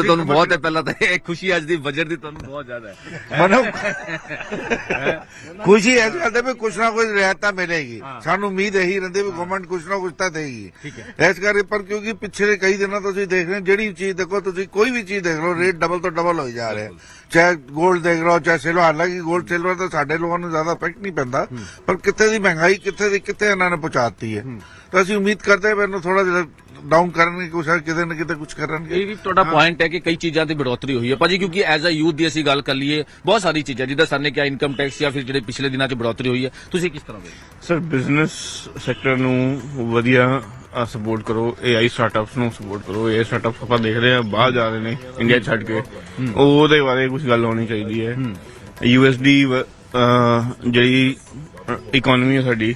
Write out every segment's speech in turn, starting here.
ਤੁਹਾਨੂੰ ਬਹੁਤ ਹੈ, ਪਹਿਲਾਂ ਤਾਂ ਇਹ ਖੁਸ਼ੀ ਅੱਜ ਦੀ ਬਜਟ ਦੀ ਤੁਹਾਨੂੰ ਬਹੁਤ ਜ਼ਿਆਦਾ ਹੈ। ਮੈਨੂੰ खुशी इस गल भी कुछ ना कुछ रियायत मिलेगी, सानू उम्मीद यही रहती भी गवर्नमेंट कुछ ना कुछ तो देगी इस करके। पर क्योंकि पिछले कई दिनों तो देख रहे हैं, जी चीज देखो तुम कोई भी चीज देख लो रेट डबल तो डबल हो जा रहे हैं, चाहे गोल्ड देख लो चाहे सिल्वर। हालांकि गोल्ड सिल्वर तो साडे लोगों को ज्यादा इफेक्ट नहीं पैंदा, पर कितने की महंगाई कितने इन्होंने पहुंचाती है। तो असं उम्मीद करते हैं मैंने थोड़ा जिहा डाउन करने की कोशिश किते न किते कुछ करनगे। ਇਹ ਵੀ ਤੁਹਾਡਾ ਪੁਆਇੰਟ ਹੈ ਕਿ ਕਈ ਚੀਜ਼ਾਂ ਤੇ ਬੜੋਤਰੀ ਹੋਈ ਹੈ ਭਾਜੀ, ਕਿਉਂਕਿ ਐਜ਼ ਅ ਯੂਥ ਦੀ ਅਸੀਂ ਗੱਲ ਕਰ ਲਈਏ ਬਹੁਤ ਸਾਰੀ ਚੀਜ਼ਾਂ ਜਿੱਦਾਂ ਸਰ ਨੇ ਕਿਹਾ ਇਨਕਮ ਟੈਕਸ ਜਾਂ ਫਿਰ ਜਿਹੜੇ ਪਿਛਲੇ ਦਿਨਾਂ 'ਚ ਬੜੋਤਰੀ ਹੋਈ ਹੈ, ਤੁਸੀਂ ਕਿਸ ਤਰ੍ਹਾਂ ਵੇਖਦੇ? ਸਰ ਬਿਜ਼ਨਸ ਸੈਕਟਰ ਨੂੰ ਵਧੀਆ ਸਪੋਰਟ ਕਰੋ, AI ਸਟਾਰਟਅਪਸ ਨੂੰ ਸਪੋਰਟ ਕਰੋ। ਇਹ ਸਟਾਰਟਅਪਸ ਆਪਾਂ ਦੇਖ ਰਹੇ ਹਾਂ ਬਾਹਰ ਜਾ ਰਹੇ ਨੇ ਇੰਡੀਆ ਛੱਡ ਕੇ, ਉਹਦੇ ਬਾਰੇ ਕੁਝ ਗੱਲ ਹੋਣੀ ਚਾਹੀਦੀ ਹੈ। USD ਜਿਹੜੀ ਇਕਨੋਮੀ ਹੈ ਸਾਡੀ,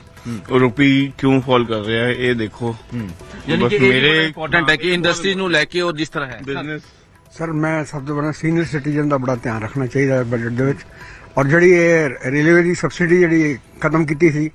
ਉਹ ਰੁਪੀ ਕਿਉਂ ਫਾਲ ਕਰ ਰਿਹਾ ਹੈ ਇਹ ਦੇਖੋ। ਯਾਨੀ ਕਿ ਇਹ ਇੰਪੋਰਟੈਂਟ ਹੈ ਕਿ ਇੰਡਸਟਰੀ ਨੂੰ ਲੈ ਕੇ ਉਹ ਜਿਸ ਤਰ੍ਹਾਂ ਹੈ ਬਿਜ਼ਨਸ। ਸਰ ਮੈਂ ਸਭ ਤੋਂ ਪਹਿਲਾਂ ਸੀਨੀਅਰ ਸਿਟੀਜ਼ਨ ਦਾ ਬੜਾ ਧਿਆਨ ਰੱਖਣਾ ਚਾਹੀਦਾ ਹੈ ਬਜਟ ਦੇ ਵਿੱਚ। ਔਰ ਜਿਹੜੀ ਇਹ ਰੇਲਵੇ ਦੀ ਸਬਸਿਡੀ ਜਿਹੜੀ ਖਤਮ ਕੀਤੀ ਸੀ,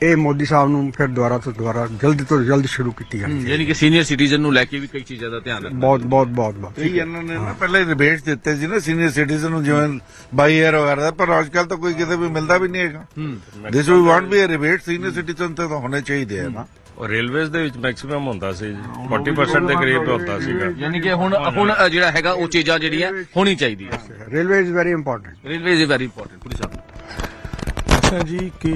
ਇਹ ਮੋਦੀ ਸਾਹਿਬ ਨੂੰ ਫਿਰ ਦੁਬਾਰਾ ਜਲਦ ਤੋਂ ਜਲਦ ਸ਼ੁਰੂ ਕੀਤੀ ਜਾਣੀ। ਯਾਨੀ ਕਿ ਸੀਨੀਅਰ ਸਿਟੀਜ਼ਨ ਨੂੰ ਲੈ ਕੇ ਵੀ ਕਈ ਚੀਜ਼ਾਂ ਦਾ ਧਿਆਨ ਰੱਖਣਾ। ਬਹੁਤ ਕਈ ਇਹਨਾਂ ਨੇ ਨਾ ਪਹਿਲਾਂ ਹੀ ਰਿਬੇਟਸ ਦਿੱਤੇ ਸੀ ਨਾ ਸੀਨੀਅਰ ਸਿਟੀਜ਼ਨ ਨੂੰ, ਜਿਵੇਂ ਬਾਈ ਏਅਰ ਵਗੈਰਾ, ਪਰ ਅੱਜ ਕੱਲ ਤਾਂ ਕੋਈ ਕਿਤੇ ਵੀ ਮਿਲਦਾ ਵੀ ਨਹੀਂ ਹੈਗਾ। This we want we rebate senior citizen ਤੇ ਤਾਂ ਹੋਣੇ ਚਾਹੀਦੇ ਆ ਨਾ। ਔਰ ਰੇਲਵੇਜ਼ ਦੇ ਵਿੱਚ ਮੈਕਸਿਮਮ ਹੁੰਦਾ ਸੀ 40% ਦੇ ਕਰੀਬ ਹੁੰਦਾ ਸੀਗਾ। ਯਾਨੀ ਕਿ ਹੁਣ ਜਿਹੜਾ ਹੈਗਾ ਉਹ ਚੀਜ਼ਾਂ ਜਿਹੜੀਆਂ ਹੋਣੀ ਚਾਹੀਦੀ ਹੈ। Railway is very important. Railway is very important. Police ਸਾਹਿਬ ਅੱਛਾ ਜੀ, ਕਿ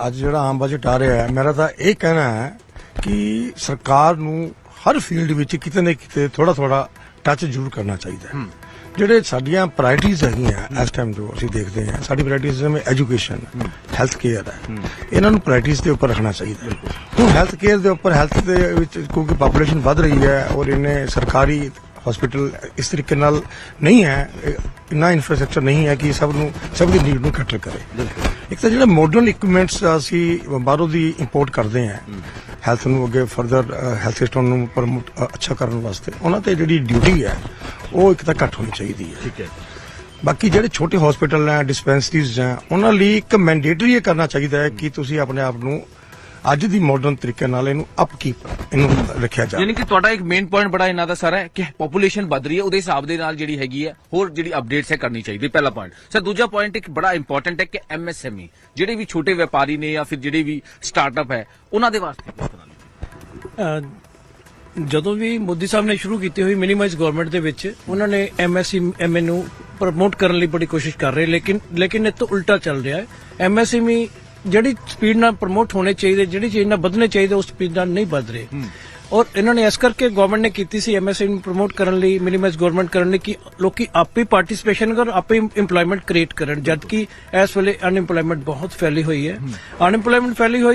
ਅੱਜ ਜਿਹੜਾ ਆਮ ਬਜਟ ਆ ਰਿਹਾ ਹੈ, ਮੇਰਾ ਤਾਂ ਇਹ ਕਹਿਣਾ ਹੈ ਕਿ ਸਰਕਾਰ ਨੂੰ ਹਰ ਫੀਲਡ ਵਿੱਚ ਕਿਤੇ ਨਾ ਕਿਤੇ ਥੋੜਾ ਟੱਚ ਜ਼ਰੂਰ ਕਰਨਾ ਚਾਹੀਦਾ ਹੈ। ਜਿਹੜੇ ਸਾਡੀਆਂ ਪ੍ਰਾਇਰਟੀਜ਼ ਹੈਗੀਆਂ ਇਸ ਟਾਈਮ ਜੋ ਅਸੀਂ ਦੇਖਦੇ ਹਾਂ, ਸਾਡੀ ਪ੍ਰਾਇਰਟੀਜ਼ ਜਿਵੇਂ ਐਜੂਕੇਸ਼ਨ, ਹੈਲਥ ਕੇਅਰ ਹੈ, ਇਹਨਾਂ ਨੂੰ ਪ੍ਰਾਇਰਟੀਜ਼ ਦੇ ਉੱਪਰ ਰੱਖਣਾ ਚਾਹੀਦਾ ਹੈ। ਹੁਣ ਹੈਲਥ ਕੇਅਰ ਦੇ ਉੱਪਰ, ਹੈਲਥ ਦੇ ਵਿੱਚ ਕਿਉਂਕਿ ਪਾਪੂਲੇਸ਼ਨ ਵੱਧ ਰਹੀ ਹੈ ਔਰ ਇਹਨੇ ਸਰਕਾਰੀ ਹਸਪੀਟਲ ਇਸ ਤਰੀਕੇ ਨਾਲ ਨਹੀਂ ਹੈ, ਇੰਨਾ ਇਨਫਰਾਸਟ੍ਰਕਚਰ ਨਹੀਂ ਹੈ ਕਿ ਸਭ ਦੀ ਨੀਡ ਨੂੰ ਕੈਟਰ ਕਰੇ। ਇੱਕ ਤਾਂ ਜਿਹੜਾ ਮਾਡਰਨ ਇਕਵਿਪਮੈਂਟਸ ਅਸੀਂ ਬਾਹਰੋਂ ਦੀ ਇੰਪੋਰਟ ਕਰਦੇ ਹਾਂ ਹੈਲਥ ਨੂੰ ਅੱਗੇ ਫਰਦਰ ਹੈਲਥ ਸਿਸਟਮ ਨੂੰ ਪ੍ਰਮੋਟ ਅੱਛਾ ਕਰਨ ਵਾਸਤੇ, ਉਹਨਾਂ ਤੇ ਜਿਹੜੀ ਡਿਊਟੀ ਹੈ ਉਹ ਇੱਕ ਤਾਂ ਘੱਟ ਹੋਣੀ ਚਾਹੀਦੀ ਹੈ। ਠੀਕ ਹੈ। ਬਾਕੀ ਜਿਹੜੇ ਛੋਟੇ ਹਸਪੀਟਲ ਹੈ, ਡਿਸਪੈਂਸਰੀਜ਼ ਹੈ, ਉਹਨਾਂ ਲਈ ਇੱਕ ਮੈਂਡੇਟਰੀ ਇਹ ਕਰਨਾ ਚਾਹੀਦਾ ਹੈ ਕਿ ਤੁਸੀਂ ਆਪਣੇ ਆਪ ਨੂੰ ਅੱਜ ਦੀ ਮਾਡਰਨ ਤਰੀਕੇ ਨਾਲ ਇਹਨੂੰ ਇਹਨੂੰ ਰੱਖਿਆ ਜਾਵੇ। ਯਾਨੀ ਕਿ ਤੁਹਾਡਾ ਇੱਕ ਮੇਨ ਪੁਆਇੰਟ ਬੜਾ ਇਹਨਾਂ ਦਾ ਸਾਰਾ ਹੈ ਕਿ ਪੋਪੂਲੇਸ਼ਨ ਵੱਧ ਰਹੀ ਹੈ, ਉਹਦੇ ਹਿਸਾਬ ਦੇ ਨਾਲ ਜਿਹੜੀ ਹੈਗੀ ਹੈ ਹੋਰ ਜਿਹੜੀ ਅਪਡੇਟਸ ਹੈ ਕਰਨੀ ਚਾਹੀਦੀ। ਪਹਿਲਾ ਪੁਆਇੰਟ ਸਰ। ਦੂਜਾ ਪੁਆਇੰਟ ਇੱਕ ਬੜਾ ਇੰਪੋਰਟੈਂਟ ਹੈ ਕਿ MSME ਜਿਹੜੇ ਵੀ ਛੋਟੇ ਵਪਾਰੀ ਨੇ ਜਾਂ ਫਿਰ ਜਿਹੜੇ ਵੀ ਸਟਾਰਟਅਪ ਹੈ ਉਹਨਾਂ ਦੇ ਵਾਸਤੇ ਕਿਸ ਤਰ੍ਹਾਂ ਜਦੋਂ ਵੀ ਮੋਦੀ ਸਾਹਿਬ ਨੇ ਸ਼ੁਰੂ ਕੀਤੀ ਹੋਈ ਮਿਨੀਮਾਈਜ਼ ਗਵਰਨਮੈਂਟ ਦੇ ਵਿੱਚ ਉਹਨਾਂ ਨੇ MSME ਨੂੰ ਪ੍ਰਮੋਟ ਕਰਨ ਲਈ ਬੜੀ ਕੋਸ਼ਿਸ਼ ਕਰ ਰਹੇ, ਲੇਕਿਨ ਇਹ ਤੋਂ ਉਲਟਾ ਚੱਲ ਰਿਹਾ ਹੈ। MSME ਜਿਹੜੀ ਸਪੀਡ ਨਾਲ ਪ੍ਰਮੋਟ ਹੋਣੇ ਚਾਹੀਦੇ, ਜਿਹੜੀ ਚੀਜ਼ ਨਾਲ ਵਧਣੇ ਚਾਹੀਦੇ, ਉਸ ਸਪੀਡ ਨਾਲ ਨਹੀਂ ਵੱਧ ਰਹੇ। ਔਰ ਇਹਨਾਂ ਨੇ ਇਸ ਕਰਕੇ ਗਵਰਨਮੈਂਟ ਨੇ ਕੀਤੀ ਸੀ MSME ਨੂੰ ਪ੍ਰਮੋਟ ਕਰਨ ਲਈ, ਮਿਨੀਮਾਈਜ਼ ਗਵਰਨਮੈਂਟ ਕਰਨ ਲਈ, ਕਿ ਲੋਕੀ ਆਪੇ ਪਾਰਟਿਸਿਪੇਸ਼ਨ ਕਰਨ, ਆਪੇ ਇੰਪਲੋਇਮੈਂਟ ਕ੍ਰੀਏਟ ਕਰਨ। ਜਦਕਿ ਇਸ ਵੇਲੇ ਅਨਇੰਪਲੋਇਮੈਂਟ ਬਹੁਤ ਫੈਲੀ ਹੋਈ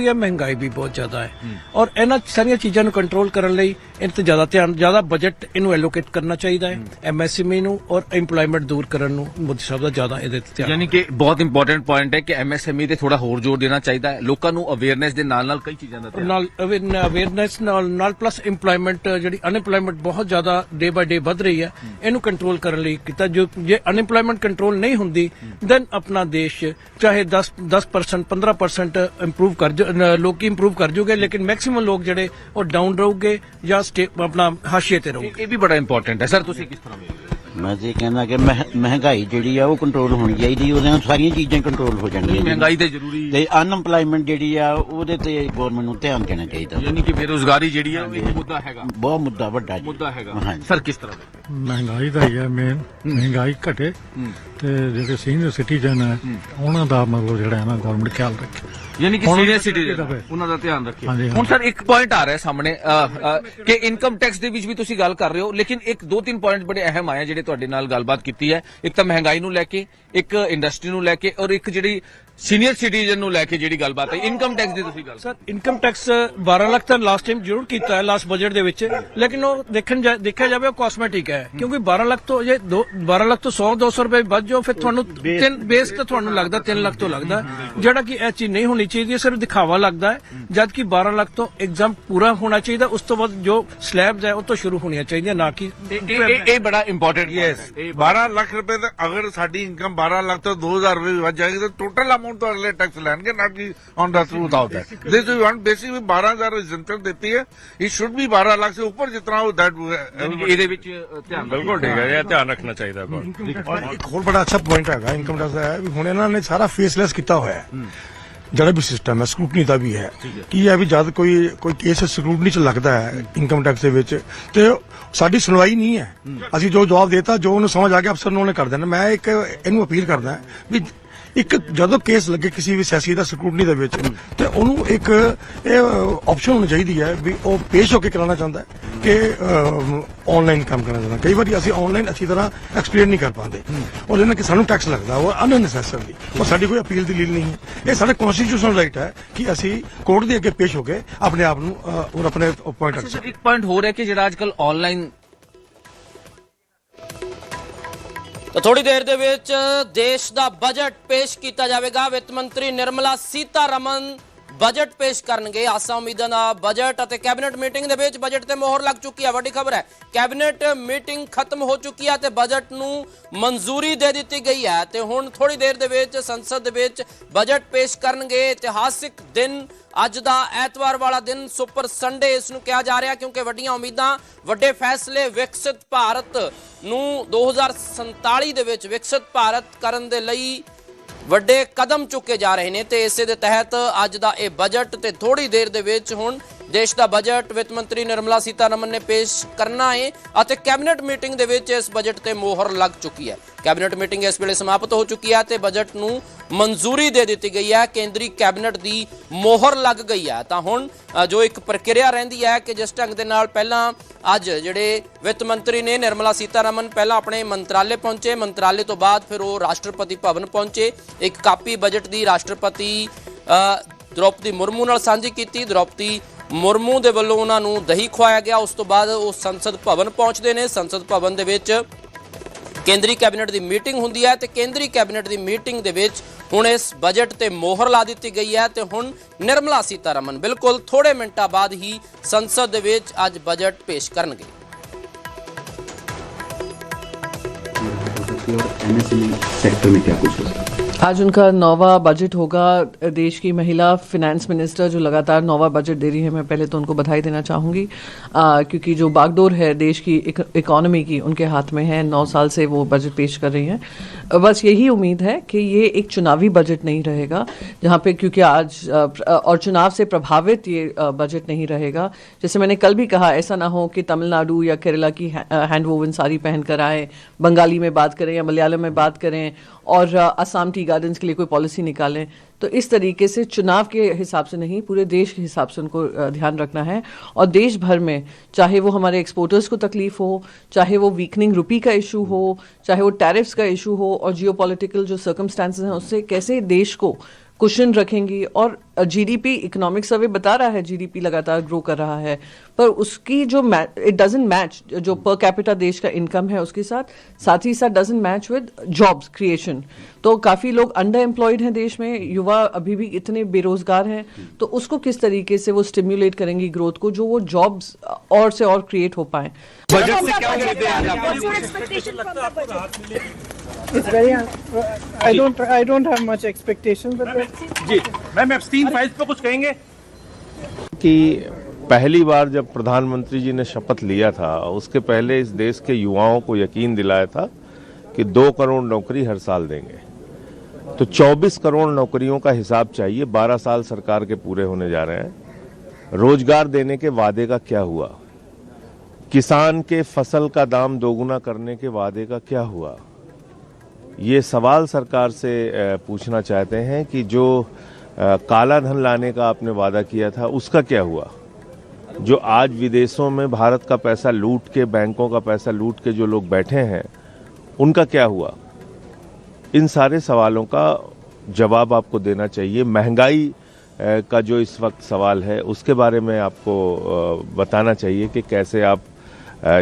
ਹੈ, ਮਹਿੰਗਾਈ ਵੀ ਬਹੁਤ ਜ਼ਿਆਦਾ ਹੈ। ਔਰ ਇਹਨਾਂ ਸਾਰੀਆਂ ਚੀਜ਼ਾਂ ਨੂੰ ਕੰਟਰੋਲ ਕਰਨ ਲਈ ਇਹਨਾਂ ਤੇ ਜ਼ਿਆਦਾ ਬਜਟ ਇਹਨੂੰ ਐਲੋਕੇਟ ਕਰਨਾ ਚਾਹੀਦਾ ਹੈ। MSME ਨੂੰ ਔਰ ਇੰਪਲੋਇਮੈਂਟ ਦੂਰ ਕਰਨ ਨੂੰ ਮੋਦੀ ਸਾਹਿਬ ਦਾ ਜ਼ਿਆਦਾ ਇਹਦੇ ਤੇ ਧਿਆਨ। ਯਾਨੀ ਕਿ ਬਹੁਤ ਇੰਪੋਰਟੈਂਟ ਪੁਆਇੰਟ ਹੈ ਕਿ MSME ਤੇ ਥੋੜਾ ਹੋਰ ਜ਼ੋਰ ਦੇਣਾ ਚਾਹੀਦਾ ਹੈ, ਲੋਕਾਂ ਨੂੰ ਅਵੇਅਰਨੈਸ ਦੇ ਨਾਲ ਕਈ ਚੀਜ਼ਾਂ ਦਾ ਨਾਲ ਅਵੇਅਰਨੈਸ ਨਾਲ ਪਲੱਸ ਇੰਪਲੋਇਮੈਂਟ, ਜਿਹੜੀ ਅਨਇੰਪਲੋਇਮੈਂਟ ਬਹੁਤ ਜ਼ਿਆਦਾ ਡੇ ਬਾਏ ਡੇ ਵੱਧ ਰਹੀ ਹੈ, ਇਹਨੂੰ ਕੰਟਰੋਲ ਕਰਨ ਲਈ ਕੀਤਾ। ਜੇ ਅਨਇੰਪਲੋਇਮੈਂਟ ਕੰਟਰੋਲ ਨਹੀਂ ਹੁੰਦੀ ਦੈਨ ਆਪਣਾ ਦੇਸ਼ ਚਾਹੇ 10% 15% ਲੋਕੀ ਇੰਪਰੂਵ ਕਰ ਜੂਗੇ, ਲੇਕਿਨ ਮੈਕਸਿਮਮ ਲੋਕ ਜਿਹੜੇ ਉਹ ਡਾਊਨ ਰਹੂਗੇ ਜਾਂ ਆਪਣਾ ਹਾਸ਼ੀਏ ਤੇ ਰਹੂਗੇ। ਇਹ ਵੀ ਬੜਾ ਇੰਪੋਰਟੈਂਟ ਹੈ ਸਰ। ਤੁਸੀਂ ਕਿਸ ਤਰ੍ਹਾਂ ਵੇਖਦੇ? ਮੈਂ ਤੇ ਕਹਿੰਦਾ ਕਿ ਮਹਿੰਗਾਈ ਜਿਹੜੀ ਆ ਉਹ ਕੰਟਰੋਲ ਹੋਣੀ ਚਾਹੀਦੀ, ਉਹਦੇ ਨਾਲ ਸਾਰੀਆਂ ਚੀਜ਼ਾਂ ਕੰਟਰੋਲ ਹੋ ਜਾਣਗੀਆਂ। ਮਹਿੰਗਾਈ ਤੇ ਜ਼ਰੂਰੀ ਤੇ ਅਨਐਮਪਲਾਇਮੈਂਟ ਜਿਹੜੀ ਆ ਉਹਦੇ ਤੇ ਗਵਰਨਮੈਂਟ ਨੂੰ ਧਿਆਨ ਦੇਣਾ ਚਾਹੀਦਾ। ਯਾਨੀ ਕਿ ਬੇਰੁਜ਼ਗਾਰੀ ਜਿਹੜੀ ਆ ਇੱਕ ਮੁੱਦਾ ਹੈਗਾ, ਬਹੁਤ ਮੁੱਦਾ ਵੱਡਾ ਮੁੱਦਾ ਹੈਗਾ। ਸਰ ਕਿਸ ਤਰ੍ਹਾਂ ਦੇ? ਮਹਿੰਗਾਈ ਦਾ ਹੀ ਹੈ ਮੇਨ, ਮਹਿੰਗਾਈ ਘਟੇ ਤੇ ਜਿਹੜੇ ਸੀਨੀਅਰ ਸਿਟੀਜ਼ਨ ਹੈ ਉਹਨਾਂ ਦਾ ਮਤਲਬ ਜਿਹੜਾ ਹੈ ਨਾ ਗਵਰਨਮੈਂਟ ਖਿਆਲ ਰੱਖੇ, ਯਾਨੀ ਕਿ ਸੀਨੀਅਰ ਸਿਟੀਜ਼ਨ ਉਹਨਾਂ ਦਾ ਧਿਆਨ ਰੱਖੇ। ਹੁਣ ਸਰ ਇੱਕ ਪੁਆਇੰਟ ਆ ਰਿਹਾ ਸਾਹਮਣੇ ਕਿ ਇਨਕਮ ਟੈਕਸ ਦੇ ਵਿੱਚ ਵੀ ਤੁਸੀਂ ਗੱਲ ਕਰ ਰਹੇ ਹੋ, ਲੇਕਿਨ ਇੱਕ 2-3 ਪੁਆਇੰਟ ਬੜੇ ਅਹਿਮ ਆਏ ਜਿਹੜੇ ਤੁਹਾਡੇ ਨਾਲ ਗੱਲਬਾਤ ਕੀਤੀ ਹੈ। ਇੱਕ ਤਾਂ ਮਹਿੰਗਾਈ ਨੂੰ ਲੈ ਕੇ, ਇੱਕ ਇੰਡਸਟਰੀ ਨੂੰ ਲੈ ਕੇ, ਔਰ ਇੱਕ ਜਿਹੜੀ ਸੀਨੀਅਰ ਸਿਟੀਜ਼ਨ ਨੂੰ ਲੈ ਕੇ ਜਿਹੜੀ ਗੱਲਬਾਤ ਹੈ ਇਨਕਮ ਟੈਕਸ ਦੀ। ਤੁਸੀਂ ਗੱਲ ਸਰ ਇਨਕਮ ਟੈਕਸ 12 ਲੱਖ ਤਾਂ ਲਾਸਟ ਟਾਈਮ ਜ਼ਰੂਰ ਕੀਤਾ ਹੈ ਲਾਸਟ ਬਜਟ ਦੇ ਵਿੱਚ, ਲੇਕਿਨ ਉਹ ਦੇਖਿਆ ਜਾਵੇ ਉਹ ਕਾਸਮੈਟਿਕ ਹੈ, ਕਿਉਂਕਿ 12 ਲੱਖ ਤੋਂ 100-200 ਰੁਪਏ ਵੱਧ ਜੋ ਫਿਰ ਤੁਹਾਨੂੰ ਬੇਸ ਤਾਂ ਤੁਹਾਨੂੰ ਲੱਗਦਾ 3 ਲੱਖ ਤੋਂ ਲੱਗਦਾ, ਜਿਹੜਾ ਕਿ ਇਹ ਚੀਜ਼ ਨਹੀਂ ਹੋਣੀ ਚਾਹੀਦੀ, ਸਿਰਫ ਦਿਖਾਵਾ ਲੱਗਦਾ ਹੈ, ਜਦ ਕਿ 12 ਲੱਖ ਤੋਂ ਐਗਜ਼ਾਮ ਪੂਰਾ ਹੋਣਾ ਚਾਹੀਦਾ। ਉਸ ਤੋਂ ਬਾਅਦ ਜੋ ਸਲੈਬਸ ਹੈ ਉਹ ਤੋਂ ਸ਼ੁਰੂ ਹੋਣੀਆਂ ਚਾਹੀਦੀਆਂ, ਨਾ ਕਿ ਇਹ ਬੜਾ ਇੰਪੋर्टेंट यस 12 ਲੱਖ ਰੁਪਏ ਦਾ ਅਗਰ ਸਾਡੀ ਇਨਕਮ 12 ਲੱਖ ਤੋਂ 2000 ਰੁਪਏ ਵੀ ਵੱਧ ਜਾਏਗੀ ਤਾਂ ਟੋਟਲ ਅਮਾउंट तो अगले टैक्स लेंगे, नॉट की on the through without that. This we want basically 12000 exemption देती है, इट शुड बी 12 लाख से ऊपर जितना हो दैट ਇਹਦੇ ਵਿੱਚ ਧਿਆਨ ਬਿਲਕੁਲ ਠੀਕ ਹੈ, ਇਹ ਧਿਆਨ ਰੱਖਣਾ ਚਾਹੀਦਾ ਹੈ। ਔਰ ਇੱਕ ਹੋਰ ਬੜਾ ਅੱਛਾ ਪੁਆਇੰਟ ਹੈਗਾ ਇਨਕਮ ਟੈਕਸ ਦਾ, ਹੈ ਵੀ ਹੁਣ ਇਹਨਾਂ ਨੇ ਸਾਰਾ ਫੇਸਲੈਸ ਕੀਤਾ ਹੋਇਆ ਹੈ। ਜਿਹੜਾ ਵੀ ਸਿਸਟਮ ਹੈ ਸਕਰੂਟਨੀ ਦਾ ਵੀ ਹੈ, ਕੀ ਹੈ ਵੀ ਜਦ ਕੋਈ ਕੇਸ ਸਕਰੂਟਨੀ ਚ ਲੱਗਦਾ ਹੈ ਇਨਕਮ ਟੈਕਸ ਦੇ ਵਿੱਚ ਤੇ ਸਾਡੀ ਸੁਣਵਾਈ ਨਹੀਂ ਹੈ। ਅਸੀਂ ਜੋ ਜਵਾਬ ਦੇਤਾ, ਜੋ ਉਹਨੂੰ ਸਮਝ ਆ ਗਿਆ ਅਫਸਰ ਨੂੰ ਉਹਨੇ ਕਰ ਦੇਣਾ। ਮੈਂ ਇੱਕ ਇਹਨੂੰ ਅਪੀਲ ਕਰਦਾ ਵੀ ਇੱਕ ਜਦੋਂ ਕੇਸ ਲੱਗੇ ਕਿਸੇ ਵੀ ਸਿਆਸੀ ਦਾ ਸਕਰੂਟਨੀ ਦੇ ਵਿੱਚ ਤੇ ਉਹਨੂੰ ਇੱਕ ਇਹ ਆਪਸ਼ਨ ਹੋਣੀ ਚਾਹੀਦੀ ਹੈ ਵੀ ਉਹ ਪੇਸ਼ ਹੋ ਕੇ ਕਰਾਉਣਾ ਚਾਹੁੰਦਾ ਹੈ ਕਿ ਆਨਲਾਈਨ ਕੰਮ ਕਰਨਾ ਚਾਹੁੰਦਾ। ਕਈ ਵਾਰੀ ਅਸੀਂ ਆਨਲਾਈਨ ਅੱਛੀ ਤਰ੍ਹਾਂ ਐਕਸਪਲੇਨ ਨਹੀਂ ਕਰ ਪਾਉਂਦੇ, ਉਹਦੇ ਨਾਲ ਕਿ ਸਾਨੂੰ ਟੈਕਸ ਲੱਗਦਾ ਉਹ ਅਨਨੈਸੈਸਰੀ, ਉਹ ਸਾਡੀ ਕੋਈ ਅਪੀਲ ਦੀ ਲੀਲ ਨਹੀਂ ਹੈ। ਇਹ ਸਾਡਾ ਕਨਸਟੀਟਿਊਸ਼ਨਲ ਰਾਈਟ ਹੈ ਕਿ ਅਸੀਂ ਕੋਰਟ ਦੇ ਅੱਗੇ ਪੇਸ਼ ਹੋ ਕੇ ਆਪਣੇ ਆਪ ਨੂੰ ਔਰ ਆਪਣੇ ਪੁਆਇੰਟ ਰੱਖ ਸਕੀਏ। ਇੱਕ ਪੁਆਇੰਟ ਹੋਰ ਹੈ ਕਿ ਜਿਹੜਾ ਅੱਜ ਕੱਲ ਆਨਲਾਈਨ ਤਾਂ ਥੋੜੀ ਦੇਰ ਦੇ ਵਿੱਚ ਦੇਸ਼ ਦਾ ਬਜਟ ਪੇਸ਼ ਕੀਤਾ ਜਾਵੇਗਾ। ਵਿੱਤ ਮੰਤਰੀ ਨਿਰਮਲਾ ਸੀਤਾਰਮਨ ਬਜਟ ਪੇਸ਼ ਕਰਨਗੇ। ਆਸਾਂ ਉਮੀਦਾਂ ਦਾ ਬਜਟ ਅਤੇ ਕੈਬਨਿਟ ਮੀਟਿੰਗ ਦੇ ਵਿੱਚ ਬਜਟ ਤੇ ਮੋਹਰ ਲੱਗ ਚੁੱਕੀ ਹੈ। ਵੱਡੀ ਖਬਰ ਹੈ, ਕੈਬਨਿਟ ਮੀਟਿੰਗ ਖਤਮ ਹੋ ਚੁੱਕੀ ਹੈ ਤੇ ਬਜਟ ਨੂੰ ਮਨਜ਼ੂਰੀ ਦੇ ਦਿੱਤੀ ਗਈ ਹੈ ਤੇ ਹੁਣ ਥੋੜੀ ਦੇਰ ਦੇ ਵਿੱਚ ਸੰਸਦ ਦੇ ਵਿੱਚ ਬਜਟ ਪੇਸ਼ ਕਰਨਗੇ। ਇਤਿਹਾਸਿਕ ਦਿਨ ਅੱਜ ਦਾ ਐਤਵਾਰ ਵਾਲਾ ਦਿਨ, ਸੁਪਰ ਸੰਡੇ ਇਸ ਨੂੰ ਕਿਹਾ ਜਾ ਰਿਹਾ, ਕਿਉਂਕਿ ਵੱਡੀਆਂ ਉਮੀਦਾਂ, ਵੱਡੇ ਫੈਸਲੇ ਵਿਕਸਿਤ ਭਾਰਤ ਨੂੰ 2047 ਦੇ ਵਿੱਚ ਵਿਕਸਿਤ ਭਾਰਤ ਕਰਨ ਦੇ ਲਈ ਵੱਡੇ ਕਦਮ ਚੁੱਕੇ ਜਾ ਰਹੇ ਨੇ ਤੇ ਇਸੇ ਦੇ ਤਹਿਤ ਅੱਜ ਦਾ ਇਹ ਬਜਟ ਤੇ ਥੋੜੀ ਦੇਰ ਦੇ ਵਿੱਚ ਹੁਣ ਦੇਸ਼ ਦਾ ਬਜਟ ਵਿੱਤ ਮੰਤਰੀ ਨਿਰਮਲਾ ਸੀਤਾਰਮਨ ਨੇ ਪੇਸ਼ ਕਰਨਾ ਹੈ ਅਤੇ ਕੈਬਨਿਟ ਮੀਟਿੰਗ ਦੇ ਵਿੱਚ ਇਸ ਬਜਟ ਤੇ ਮੋਹਰ ਲੱਗ ਚੁੱਕੀ ਹੈ। ਕੈਬਨਿਟ ਮੀਟਿੰਗ ਇਸ ਵੇਲੇ ਸਮਾਪਤ ਹੋ ਚੁੱਕੀ ਹੈ ਤੇ ਬਜਟ ਨੂੰ ਮਨਜ਼ੂਰੀ ਦੇ ਦਿੱਤੀ ਗਈ ਹੈ, ਕੇਂਦਰੀ ਕੈਬਨਿਟ ਦੀ ਮੋਹਰ ਲੱਗ ਗਈ ਹੈ। ਤਾਂ ਹੁਣ ਜੋ ਇੱਕ ਪ੍ਰਕਿਰਿਆ ਰਹਿੰਦੀ ਹੈ ਕਿ ਜਿਸ ਢੰਗ ਦੇ ਨਾਲ ਪਹਿਲਾਂ ਅੱਜ ਜਿਹੜੇ ਵਿੱਤ ਮੰਤਰੀ ਨੇ ਨਿਰਮਲਾ ਸੀਤਾਰਮਨ ਪਹਿਲਾਂ ਆਪਣੇ ਮੰਤਰਾਲੇ ਪਹੁੰਚੇ, ਮੰਤਰਾਲੇ ਤੋਂ ਬਾਅਦ ਫਿਰ ਉਹ ਰਾਸ਼ਟਰਪਤੀ ਭਵਨ ਪਹੁੰਚੇ, ਇੱਕ ਕਾਪੀ ਬਜਟ ਦੀ ਰਾਸ਼ਟਰਪਤੀ ਦ੍ਰੌਪਦੀ ਮੁਰਮੂ ਨਾਲ ਸਾਂਝੀ ਕੀਤੀ। ਦ੍ਰੌਪਦੀ ਮੁਰਮੂ ਦੇ ਵੱਲੋਂ ਉਹਨਾਂ ਨੂੰ ਦਹੀਂ ਖਵਾਇਆ ਗਿਆ। ਉਸ ਤੋਂ ਬਾਅਦ ਉਹ ਸੰਸਦ ਭਵਨ ਪਹੁੰਚਦੇ ਨੇ। ਸੰਸਦ ਭਵਨ ਦੇ ਵਿੱਚ ਕੇਂਦਰੀ ਕੈਬਨਿਟ ਦੀ ਮੀਟਿੰਗ ਹੁੰਦੀ ਹੈ ਤੇ ਕੇਂਦਰੀ ਕੈਬਨਿਟ ਦੀ ਮੀਟਿੰਗ ਦੇ ਵਿੱਚ ਹੁਣ ਇਸ ਬਜਟ ਤੇ ਮੋਹਰ ਲਾ ਦਿੱਤੀ ਗਈ ਹੈ ਤੇ ਹੁਣ ਨਿਰਮਲਾ ਸੀਤਾਰਮਨ ਬਿਲਕੁਲ ਥੋੜੇ ਮਿੰਟਾਂ ਬਾਅਦ ਹੀ ਸੰਸਦ ਦੇ ਵਿੱਚ ਅੱਜ ਬਜਟ ਪੇਸ਼ ਕਰਨਗੇ। MSME सेक्टर में क्या कुछ हो सकता है? आज उनका 9वां बजट होगा। देश की महिला फिनेंस मिनिस्टर जो लगातार 9वां बजट दे रही है, मैं पहले तो उनको बधाई देना चाहूँगी क्योंकि जो बागडोर है देश की इकोनॉमी की उनके हाथ में है। 9 साल से वो बजट पेश कर रही हैं। बस यही उम्मीद है कि ये एक चुनावी बजट नहीं रहेगा जहाँ पे, क्योंकि आज और चुनाव से प्रभावित ये बजट नहीं रहेगा। जैसे मैंने कल भी कहा, ऐसा ना हो कि तमिलनाडु या केरला की हैंड वोवन साड़ी पहन कर आए, बंगाली में बात करें या मलयालम में बात करें और असम टी गार्डन्स के लिए कोई पॉलिसी निकालें। तो इस तरीके से चुनाव के हिसाब से नहीं, पूरे देश के हिसाब से उनको ध्यान रखना है। और देश भर में चाहे वो हमारे एक्सपोर्टर्स को तकलीफ हो, चाहे वो वीकनिंग रुपी का इशू हो, चाहे वो टैरिफ्स का इशू हो और जियोपॉलिटिकल जो सर्कमस्टांसेस हैं उससे कैसे देश को कुशन रखेंगी। और जीडीपी, इकोनॉमिक सर्वे बता रहा है जीडीपी लगातार ग्रो कर रहा है, पर उसकी जो इट डजंट मैच जो पर कैपिटा देश का इनकम है उसके साथ ही साथ doesn't match with jobs creation. तो काफ़ी लोग अंडर एम्प्लॉयड हैं देश में, युवा अभी भी इतने बेरोजगार हैं, तो उसको किस तरीके से वो स्टिम्युलेट करेंगी ग्रोथ को, जो वो जॉब्स और से और क्रिएट हो पाए। बजट से क्या उम्मीदें हैं आपकी? It's very. I don't have much expectation, but जी मैम एब्सटीन फाइल्स पे कुछ कहेंगे? कि पहली बार जब प्रधानमंत्री जी ने शपथ लिया था, उसके पहले इस देश के युवाओं को यकीन दिलाया था कि 2 करोड़ नौकरी हर साल देंगे। तो 24 करोड़ नौकरियों का हिसाब चाहिए। 12 साल सरकार के पूरे होने जा रहे हैं। रोजगार देने के वादे का क्या हुआ? किसान के फसल का दाम दोगुना करने के वादे का क्या हुआ? ये सवाल सरकार से पूछना चाहते हैं कि जो काला धन लाने का आपने वादा किया था उसका क्या हुआ? जो आज विदेशों में भारत का पैसा लूट के, बैंकों का पैसा लूट के जो लोग बैठे हैं उनका क्या हुआ? इन सारे सवालों का जवाब आपको देना चाहिए। महंगाई का जो इस वक्त सवाल है उसके बारे में आपको बताना चाहिए कि कैसे आप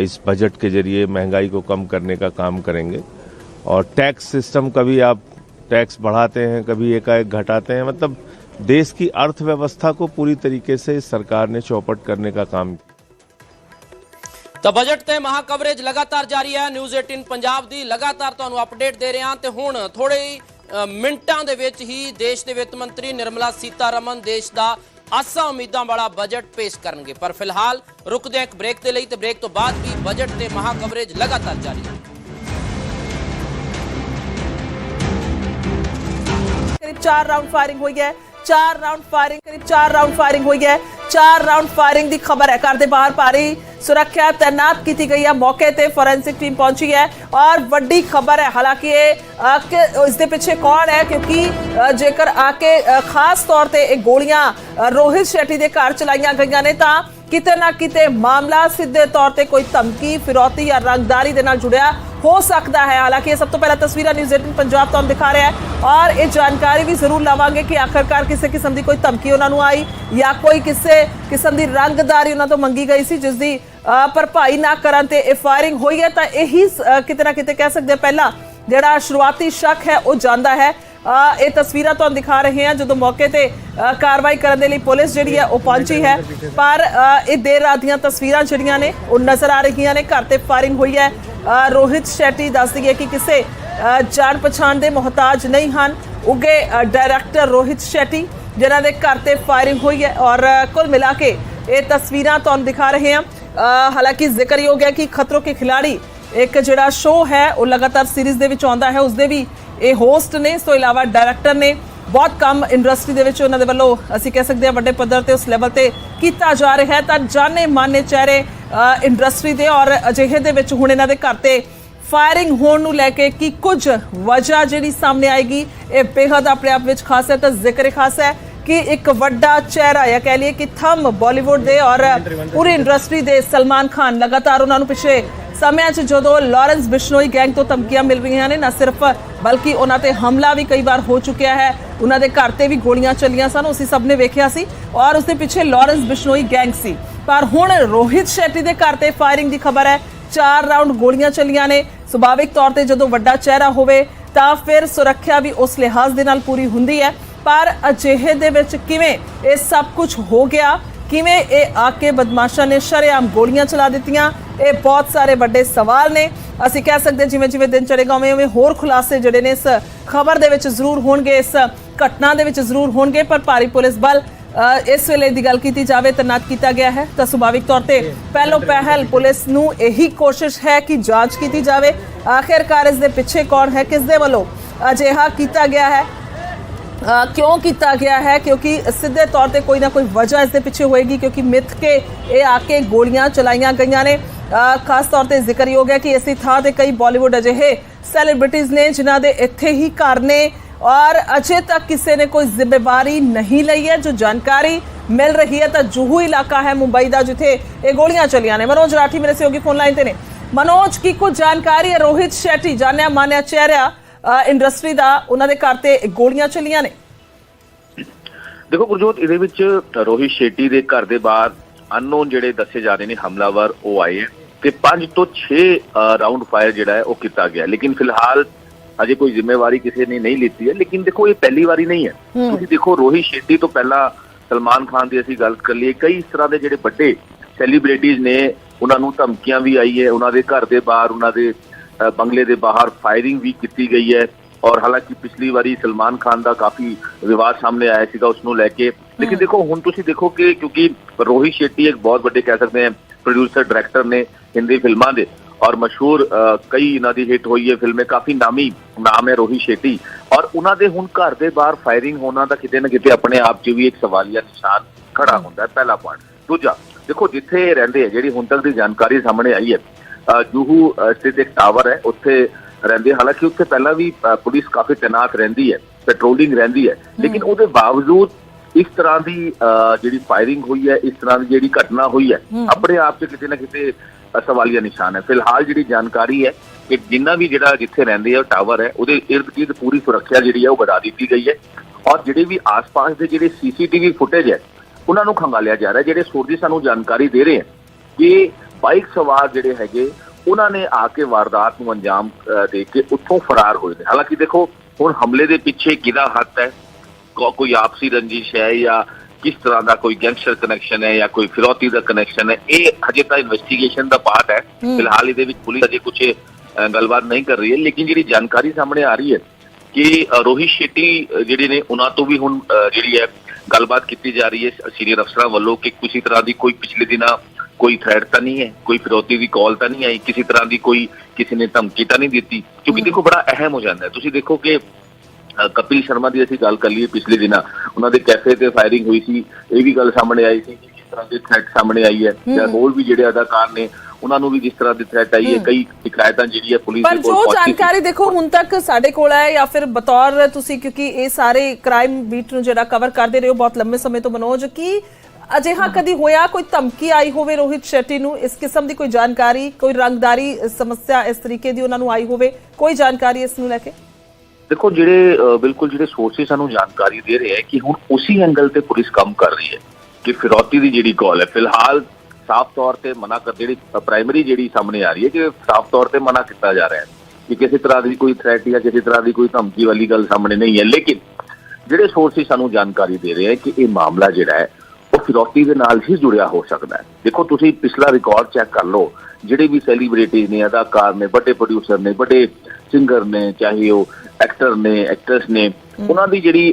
इस बजट के जरिए महंगाई को कम करने का काम करेंगे। और टैक्स सिस्टम कभी आप टैक्स बढ़ाते हैं, कभी एकाएक घटाते हैं, मतलब देश की अर्थव्यवस्था को पूरी तरीके से इस सरकार ने चौपट करने का काम किया। ਤਾਂ ਬਜਟ ਤੇ ਮਹਾ ਕਵਰੇਜ ਲਗਾਤਾਰ ਜਾਰੀ ਹੈ। ਨਿਊਜ਼ 18 ਪੰਜਾਬ ਦੀ ਲਗਾਤਾਰ ਤੁਹਾਨੂੰ ਅਪਡੇਟ ਦੇ ਰਹੇ ਹਾਂ ਤੇ ਹੁਣ ਥੋੜੇ ਮਿੰਟਾਂ ਦੇ ਵਿੱਚ ਹੀ ਦੇਸ਼ ਦੇ ਵਿੱਤ ਮੰਤਰੀ ਨਿਰਮਲਾ ਸੀਤਾਰਮਨ ਦੇਸ਼ ਦਾ ਆਸਾਂ ਉਮੀਦਾਂ ਵਾਲਾ ਬਜਟ ਪੇਸ਼ ਕਰਨਗੇ। ਪਰ ਫਿਲਹਾਲ ਰੁਕਦੇ ਹਾਂ ਇੱਕ ਬ੍ਰੇਕ ਦੇ ਲਈ ਤੇ ਬ੍ਰੇਕ ਤੋਂ ਬਾਅਦ ਵੀ ਬਜਟ ਤੇ ਮਹਾ ਕਵਰੇਜ ਲਗਾਤਾਰ ਜਾਰੀ ਹੈ। करीब 4 राउंड फायरिंग हुई है, 4 राउंड फायरिंग, करीब 4 राउंड फायरिंग हुई है। 4 राउंड फायरिंग की खबर है। घर दे बाहर भारी सुरक्षा तैनात की गई है। मौके ते फोरेंसिक टीम पहुंची है और वड्डी खबर है। हालांकि इसके पीछे कौन है, क्योंकि जेकर आके खास तौर ते गोलियां रोहित शेट्टी के घर चलाईयां गईयां ने तां किते ना किते मामला सीधे तौर ते कोई धमकी, फिरौती या रंगदारी दे नाल जुड़िया हो सकता है। हालांकि सब तो पहला तस्वीर न्यूज़ 18 पंजाब तुहानूं दिखा रहा है और ये जानकारी भी जरूर लवांगे कि आखिरकार किसी किस्म की कोई धमकी उन्होंने आई या कोई किसी किस्म की रंगदारी उन्होंने तो मंगी गई सी जिसकी भरपाई ना करन ते फायरिंग हुई है। तो यही किते ना किते कह सकते पहला जिहड़ा शुरुआती शक है वो जांदा है। ये तस्वीरां तुहानूं दिखा रहे हैं जो मौके ते कार्रवाई करने के लिए पुलिस जिहड़ी है वो पहुंची है। पर ये देर रात दीयां तस्वीरां जिहड़ियां ने वो नज़र आ रही ने। घर ते फायरिंग हुई है। रोहित शेट्टी दस दईए कि किसी जान पछाण के मुहताज नहीं हैं। उगे डायरैक्टर रोहित शेट्टी जिन्हां दे घर ते फायरिंग हुई है और कुल मिला के ये तस्वीरां तुहानूं दिखा रहे हैं। हालांकि जिक्रयोग है कि खतरों के खिलाड़ी एक जिहड़ा शो है वो लगातार सीरीज़ दे विच आउंदा है। उसदे भी ये होस्ट ने, इस तो इलावा डायरैक्टर ने बहुत कम इंडस्ट्री दे विच उन्हां दे वल्लों असीं कह सकते हैं वड्डे पद्धर ते उस लैवल ते कीता जा रहा है। तां जाने माने चेहरे इंडस्ट्री दे और अजिहे दे विच हुण इन्हां दे घर ते फायरिंग होण नूं लैके कि कुछ वजह जिहड़ी सामने आएगी ये बेहद अपने आप विच खास है। तो जिक्र खास है कि एक वड्डा चेहरा या कह लीए कि थंब बॉलीवुड दे और पूरी इंडस्ट्री दे सलमान खान लगातार उन्होंने पिछले समय जो लॉरेंस बिश्नोई गैंग तो धमकियां मिल रही हैं न सिर्फ बल्कि उन्होंने ते हमला भी कई बार हो चुका है। उन्होंने घर ते भी गोलियां चलियां सन, उसी सब ने वेख्या सी और उसके पीछे लॉरेंस बिश्नोई गैंग सी। पर हुण रोहित शेट्टी के घर ते फायरिंग की खबर है। 4 राउंड गोलियां चलियां ने। सुभाविक तौर पर जो वड्डा चेहरा होवे तां फिर सुरक्षा भी उस लिहाज दे नाल पूरी हुंदी है। पर अजिहे दे विच किवें ये सब कुछ हो गया, किवें ये आके बदमाशा ने शरेआम गोलियां चला दित्तियां, ये बहुत सारे बड़े सवाल ने। असीं कह सकते जिवें जिवें दिन चढ़ेगा उवें उवें होर खुलासे जिहड़े ने इस खबर दे विच जरूर होणगे, इस घटना दे विच जरूर होणगे। पर भारी पुलिस बल इस वेले दी गल कीती जावे तैनात किया गया है। तो सुभाविक तौर पर पहलो पहल पुलिस नूं यही कोशिश है कि जांच की जावे आखिरकार इस दे पिछे कौन है, किस दे वल्लों अजिहा कीता गया है, क्यों किया गया है। क्योंकि सीधे तौर पर कोई ना कोई वजह इसके पिछे होएगी, क्योंकि मिथ के ये आके गोलियां चलाईयां गईयां ने। खास तौर पर जिक्रयोग है कि इसी थां ते कई बॉलीवुड अजिहे सैलीब्रिटीज़ ने जिन्हां दे इत्थे ही घर ने और अजे तक किसी ने कोई जिम्मेवारी नहीं ली है। जो जानकारी मिल रही है तो जुहू इलाका है मुंबई का जिथे ये गोलियां चलियां ने। मनोज राठी मेरे सहयोगी फोन लाइन ते ने। मनोज की कुछ जानकारी है? रोहित शेट्टी जानिया मानिया चेहरा इंडस्ट्री का, उन्होंने घर ते गोलियां चलियां ने। देखो गुरजोत, इहदे विच रोहित शेट्टी के घर के बाहर अननोन जिहड़े दसे जा रहे हैं हमलावर वो आए हैं ते 5 तो 6 राउंड फायर जिहड़ा है वो किया गया। लेकिन फिलहाल अजे कोई जिम्मेवारी किसी ने नहीं लीती है। लेकिन देखो ये पहली बारी नहीं है। तुसीं देखो रोहित शेट्टी तो पहला सलमान खान की असीं गल कर लीए, कई इस तरह के जिहड़े बड़े सैलीब्रिटीज़ ने उन्होंने धमकियां भी आई है। उन्होंने घर के बाहर, उन्होंने बंगले के बाहर फायरिंग भी की गई है। और हालांकि पिछली बारी सलमान खान का काफ़ी विवाद सामने आया सीगा उसनों लैके। लेकिन देखो हुण तुसीं देखो कि क्योंकि रोहित शेट्टी एक बहुत बड़े कह सकते हैं प्रोड्यूसर डायरैक्टर ने हिंदी फिल्मां दे और मशहूर कई इन्हां दी हिट हुई है फिल्में, काफ़ी नामी नाम है रोहित शेट्टी। और उन्होंने हुण घर के बाहर फायरिंग होना तो किते ना किते अपने आप च भी एक सवालिया निशान खड़ा होंदा है, पहला पॉइंट। दूजा देखो जिथे रहिंदे है, जिहड़ी हुण तक की जानकारी सामने आई है, जूहू स्थित एक टावर है उत्थे रहिंदे। हालांकि उत्थे पहला भी पुलिस काफ़ी तैनात रहिंदी है, पेट्रोलिंग रहिंदी है। लेकिन उसके बावजूद इस तरह की जिहड़ी फायरिंग हुई है, इस तरह की जिहड़ी घटना हुई है, अपने आप से किते ना किते सवालिया निशान है। फिलहाल जिहड़ी जानकारी है कि जिन्ना भी जिहड़ा जिथे रहिंदे है टावर है उहदे इर्द गिर्द पूरी सुरक्षा जिहड़ी है वो बढ़ा दी गई है। और जिहड़े भी आस पास के जिहड़े CCTV फुटेज है उन्होंने खंगालिया जा रहा है। जिहड़े सोर्स सानू जानकारी दे रहे हैं कि बाइक सवार जिहड़े हैगे ਉਹਨਾਂ ਨੇ ਆ ਕੇ ਵਾਰਦਾਤ ਨੂੰ ਅੰਜਾਮ ਦੇ ਕੇ ਉੱਥੋਂ ਫਰਾਰ ਹੋਏ ਨੇ। ਹਾਲਾਂਕਿ ਦੇਖੋ ਹੁਣ ਹਮਲੇ ਦੇ ਪਿੱਛੇ ਕਿਹਦਾ ਹੱਥ ਹੈ, ਕੋਈ ਆਪਸੀ ਰੰਜਿਸ਼ ਹੈ ਜਾਂ ਕਿਸ ਤਰ੍ਹਾਂ ਦਾ ਕੋਈ ਗੈਂਗਸਟਰ ਕਨੈਕਸ਼ਨ ਹੈ ਜਾਂ ਕੋਈ ਫਿਰੌਤੀ ਦਾ ਕਨੈਕਸ਼ਨ ਹੈ, ਇਹ ਹਜੇ ਤਾਂ ਇਨਵੈਸਟੀਗੇਸ਼ਨ ਦਾ ਪਾਰਟ ਹੈ। ਫਿਲਹਾਲ ਇਹਦੇ ਵਿੱਚ ਪੁਲਿਸ ਅਜੇ ਕੁਝ ਗੱਲਬਾਤ ਨਹੀਂ ਕਰ ਰਹੀ ਹੈ, ਲੇਕਿਨ ਜਿਹੜੀ ਜਾਣਕਾਰੀ ਸਾਹਮਣੇ ਆ ਰਹੀ ਹੈ ਕਿ ਰੋਹਿਤ ਸ਼ੈਟੀ ਜਿਹੜੇ ਨੇ ਉਹਨਾਂ ਤੋਂ ਵੀ ਹੁਣ ਜਿਹੜੀ ਹੈ ਗੱਲਬਾਤ ਕੀਤੀ ਜਾ ਰਹੀ ਹੈ ਸੀਨੀਅਰ ਅਫਸਰਾਂ ਵੱਲੋਂ ਕਿ ਕਿਸੇ ਤਰ੍ਹਾਂ ਦੀ ਕੋਈ ਪਿਛਲੇ ਦਿਨਾਂ ਕੋਈ ਥ੍ਰੈਟ ਤਾਂ ਨਹੀਂ ਹੈ, ਕੋਈ ਫਿਰੌਤੀ ਦੀ ਕਾਲ ਤਾਂ ਨਹੀਂ ਆਈ, ਕਿਸੇ ਤਰ੍ਹਾਂ ਦੀ ਕੋਈ ਕਿਸੇ ਨੇ ਧਮਕੀ ਤਾਂ ਨਹੀਂ ਦਿੱਤੀ, ਕਿਉਂਕਿ ਦੇਖੋ ਬੜਾ ਅਹਿਮ ਹੋ ਜਾਂਦਾ ਹੈ। ਤੁਸੀਂ ਦੇਖੋ ਕਿ ਕਪਿਲ ਸ਼ਰਮਾ ਦੀ ਅਸੀਂ ਗੱਲ ਕਰ ਲਈਏ, ਪਿਛਲੇ ਦਿਨਾਂ ਉਹਨਾਂ ਦੇ ਕੈਫੇ ਤੇ ਫਾਇਰਿੰਗ ਹੋਈ ਸੀ, ਇਹ ਵੀ ਗੱਲ ਸਾਹਮਣੇ ਆਈ ਸੀ ਕਿ ਕਿਸ ਤਰ੍ਹਾਂ ਦੀ ਥ੍ਰੈਟ ਸਾਹਮਣੇ ਆਈ ਹੈ, ਜਾਂ ਹੋਰ ਵੀ ਜਿਹੜੇ ਅਦਾਕਾਰ ਨੇ ਉਹਨਾਂ ਨੂੰ ਵੀ ਜਿਸ ਤਰ੍ਹਾਂ ਦੀ ਥ੍ਰੈਟ ਆਈ ਹੈ। ਕਈ ਸ਼ਿਕਾਇਤਾਂ ਜਿਹੜੀ ਹੈ ਪੁਲਿਸ ਪਰ ਜੋ ਜਾਣਕਾਰੀ ਦੇਖੋ ਹੁਣ ਤੱਕ ਸਾਡੇ ਕੋਲ ਹੈ ਜਾਂ ਫਿਰ ਬਤੌਰ ਤੁਸੀਂ, ਕਿਉਂਕਿ ਇਹ ਸਾਰੇ ਕ੍ਰਾਈਮ ਬੀਟ ਨੂੰ ਜਿਹੜਾ ਕਵਰ ਕਰਦੇ ਰਹੇ ਹੋ ਬਹੁਤ ਲੰਮੇ ਸਮੇਂ ਤੋਂ ਮਨੋਜ, ਕਿ ਅਜਿਹਾ ਕਦੀ ਹੋਇਆ ਕੋਈ ਧਮਕੀ ਆਈ ਹੋਵੇ ਰੋਹਿਤ ਸ਼ੈਟੀ ਨੂੰ, ਇਸ ਕਿਸਮ ਦੀ ਕੋਈ ਜਾਣਕਾਰੀ, ਕੋਈ ਰੰਗਦਾਰੀ ਸਮੱਸਿਆ ਇਸ ਤਰੀਕੇ ਦੀ ਉਹਨਾਂ ਨੂੰ ਆਈ ਹੋਵੇ, ਕੋਈ ਜਾਣਕਾਰੀ ਇਸ ਨੂੰ ਲੈ ਕੇ? ਦੇਖੋ ਬਿਲਕੁਲ ਜਿਹੜੇ ਸੋਰਸਿਸ ਸਾਨੂੰ ਜਾਣਕਾਰੀ ਦੇ ਰਹੇ ਹੈ ਕਿ ਹੁਣ ਉਸੇ ਐਂਗਲ ਤੇ ਪੁਲਿਸ ਕੰਮ ਕਰ ਰਹੀ ਹੈ ਕਿ ਫਿਰੌਤੀ ਦੀ ਜਿਹੜੀ ਕਾਲ ਹੈ ਫਿਲਹਾਲ ਸਾਫ਼ ਤੌਰ ਤੇ ਮਨਾ ਕਰ, ਜਿਹੜੀ ਪ੍ਰਾਇਮਰੀ ਜਿਹੜੀ ਸਾਹਮਣੇ ਆ ਰਹੀ ਹੈ ਕਿ ਸਾਫ਼ ਤੌਰ ਤੇ ਮਨਾ ਕੀਤਾ ਜਾ ਰਿਹਾ ਹੈ ਕਿ ਕਿਸੇ ਤਰ੍ਹਾਂ ਦੀ ਕੋਈ ਥ੍ਰੈਟ ਜਾਂ ਕਿਸੇ ਤਰ੍ਹਾਂ ਦੀ ਕੋਈ ਧਮਕੀ ਵਾਲੀ ਗੱਲ ਸਾਹਮਣੇ ਨਹੀਂ ਹੈ। ਲੇਕਿਨ ਜਿਹੜੇ ਸੋਰਸਿਸ ਸਾਨੂੰ ਜਾਣਕਾਰੀ ਦੇ ਰਹੇ ਹੈ ਕਿ ਇਹ ਮਾਮਲਾ ਜਿਹੜਾ ਹੈ ਉਹ ਫਿਰੌਤੀ ਦੇ ਨਾਲ ਹੀ ਜੁੜਿਆ ਹੋ ਸਕਦਾ ਹੈ। ਦੇਖੋ ਤੁਸੀਂ ਪਿਛਲਾ ਰਿਕਾਰਡ ਚੈੱਕ ਕਰ ਲਓ, ਜਿਹੜੇ ਵੀ ਸੈਲੀਬ੍ਰਿਟੀਜ਼ ਨੇ, ਅਦਾਕਾਰ ਨੇ, ਵੱਡੇ ਪ੍ਰੋਡਿਊਸਰ ਨੇ, ਵੱਡੇ ਸਿੰਗਰ ਨੇ, ਚਾਹੇ ਉਹ ਐਕਟਰ ਨੇ, ਐਕਟਰਸ ਨੇ, ਉਹਨਾਂ ਦੀ ਜਿਹੜੀ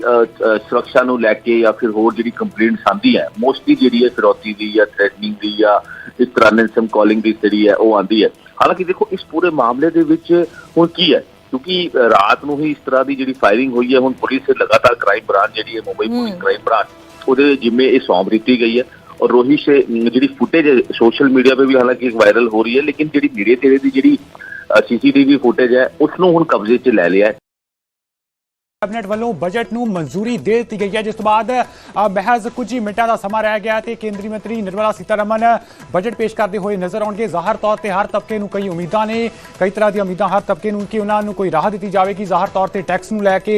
ਸੁਰੱਖਿਆ ਨੂੰ ਲੈ ਕੇ ਜਾਂ ਫਿਰ ਹੋਰ ਜਿਹੜੀ ਕੰਪਲੇਂਟਸ ਆਉਂਦੀ ਹੈ ਮੋਸਟਲੀ ਜਿਹੜੀ ਹੈ ਫਿਰੌਤੀ ਦੀ ਜਾਂ ਥ੍ਰੈਟਨਿੰਗ ਦੀ ਜਾਂ ਇਸ ਤਰ੍ਹਾਂ ਰੈਂਸਮ ਕਾਲਿੰਗ ਦੀ ਜਿਹੜੀ ਹੈ ਉਹ ਆਉਂਦੀ ਹੈ। ਹਾਲਾਂਕਿ ਦੇਖੋ ਇਸ ਪੂਰੇ ਮਾਮਲੇ ਦੇ ਵਿੱਚ ਹੁਣ ਕੀ ਹੈ, ਕਿਉਂਕਿ ਰਾਤ ਨੂੰ ਹੀ ਇਸ ਤਰ੍ਹਾਂ ਦੀ ਜਿਹੜੀ ਫਾਇਰਿੰਗ ਹੋਈ ਹੈ, ਹੁਣ ਪੁਲਿਸ ਲਗਾਤਾਰ ਕ੍ਰਾਈਮ ਬ੍ਰਾਂਚ ਜਿਹੜੀ ਹੈ ਮੁੰਬਈ ਪੁਲਿਸ ਕ੍ਰਾਈਮ ਬ੍ਰਾਂਚ ਉਹਦੇ ਜਿੰਮੇ ਇਹ ਸੌਂਪ ਦਿੱਤੀ ਗਈ ਹੈ। और रोहित से ਜਿਹੜੀ फुटेज सोशल मीडिया पे भी हालांकि वायरल हो रही है, लेकिन ਜਿਹੜੀ ਨੇੜੇ ਤੇੜੇ ਦੀ ਜਿਹੜੀ CCTV फुटेज है उसनों ਹੁਣ ਕਬਜ਼ੇ 'ਚ ਲੈ ਲਿਆ है। कैबिनेट वालों बजट ਨੂੰ ਮਨਜ਼ੂਰੀ ਦੇ ਦਿੱਤੀ ਗਈ ਹੈ, ਜਿਸ ਤੋਂ ਬਾਅਦ ਮਹਿਜ਼ ਕੁਝ ਹੀ ਮਿੰਟਾਂ ਦਾ ਸਮਾਂ ਰਹਿ ਗਿਆ ਤੇ ਕੇਂਦਰੀ ਮੰਤਰੀ ਨਿਰਮਲਾ ਸੀਤਾਰਮਨ ਬਜਟ ਪੇਸ਼ ਕਰਦੇ ਹੋਏ ਨਜ਼ਰ ਆਉਣਗੇ। ਜ਼ਾਹਰ ਤੌਰ ਤੇ ਹਰ ਤਬਕੇ ਨੂੰ ਕਈ ਉਮੀਦਾਂ ਨੇ, ਕਈ ਤਰ੍ਹਾਂ ਦੀਆਂ ਉਮੀਦਾਂ ਹਰ ਤਬਕੇ ਨੂੰ ਕਿ ਉਹਨਾਂ ਨੂੰ ਕੋਈ ਰਾਹਤ ਦਿੱਤੀ ਜਾਵੇਗੀ। ਜ਼ਾਹਰ ਤੌਰ ਤੇ ਟੈਕਸ ਨੂੰ ਲੈ ਕੇ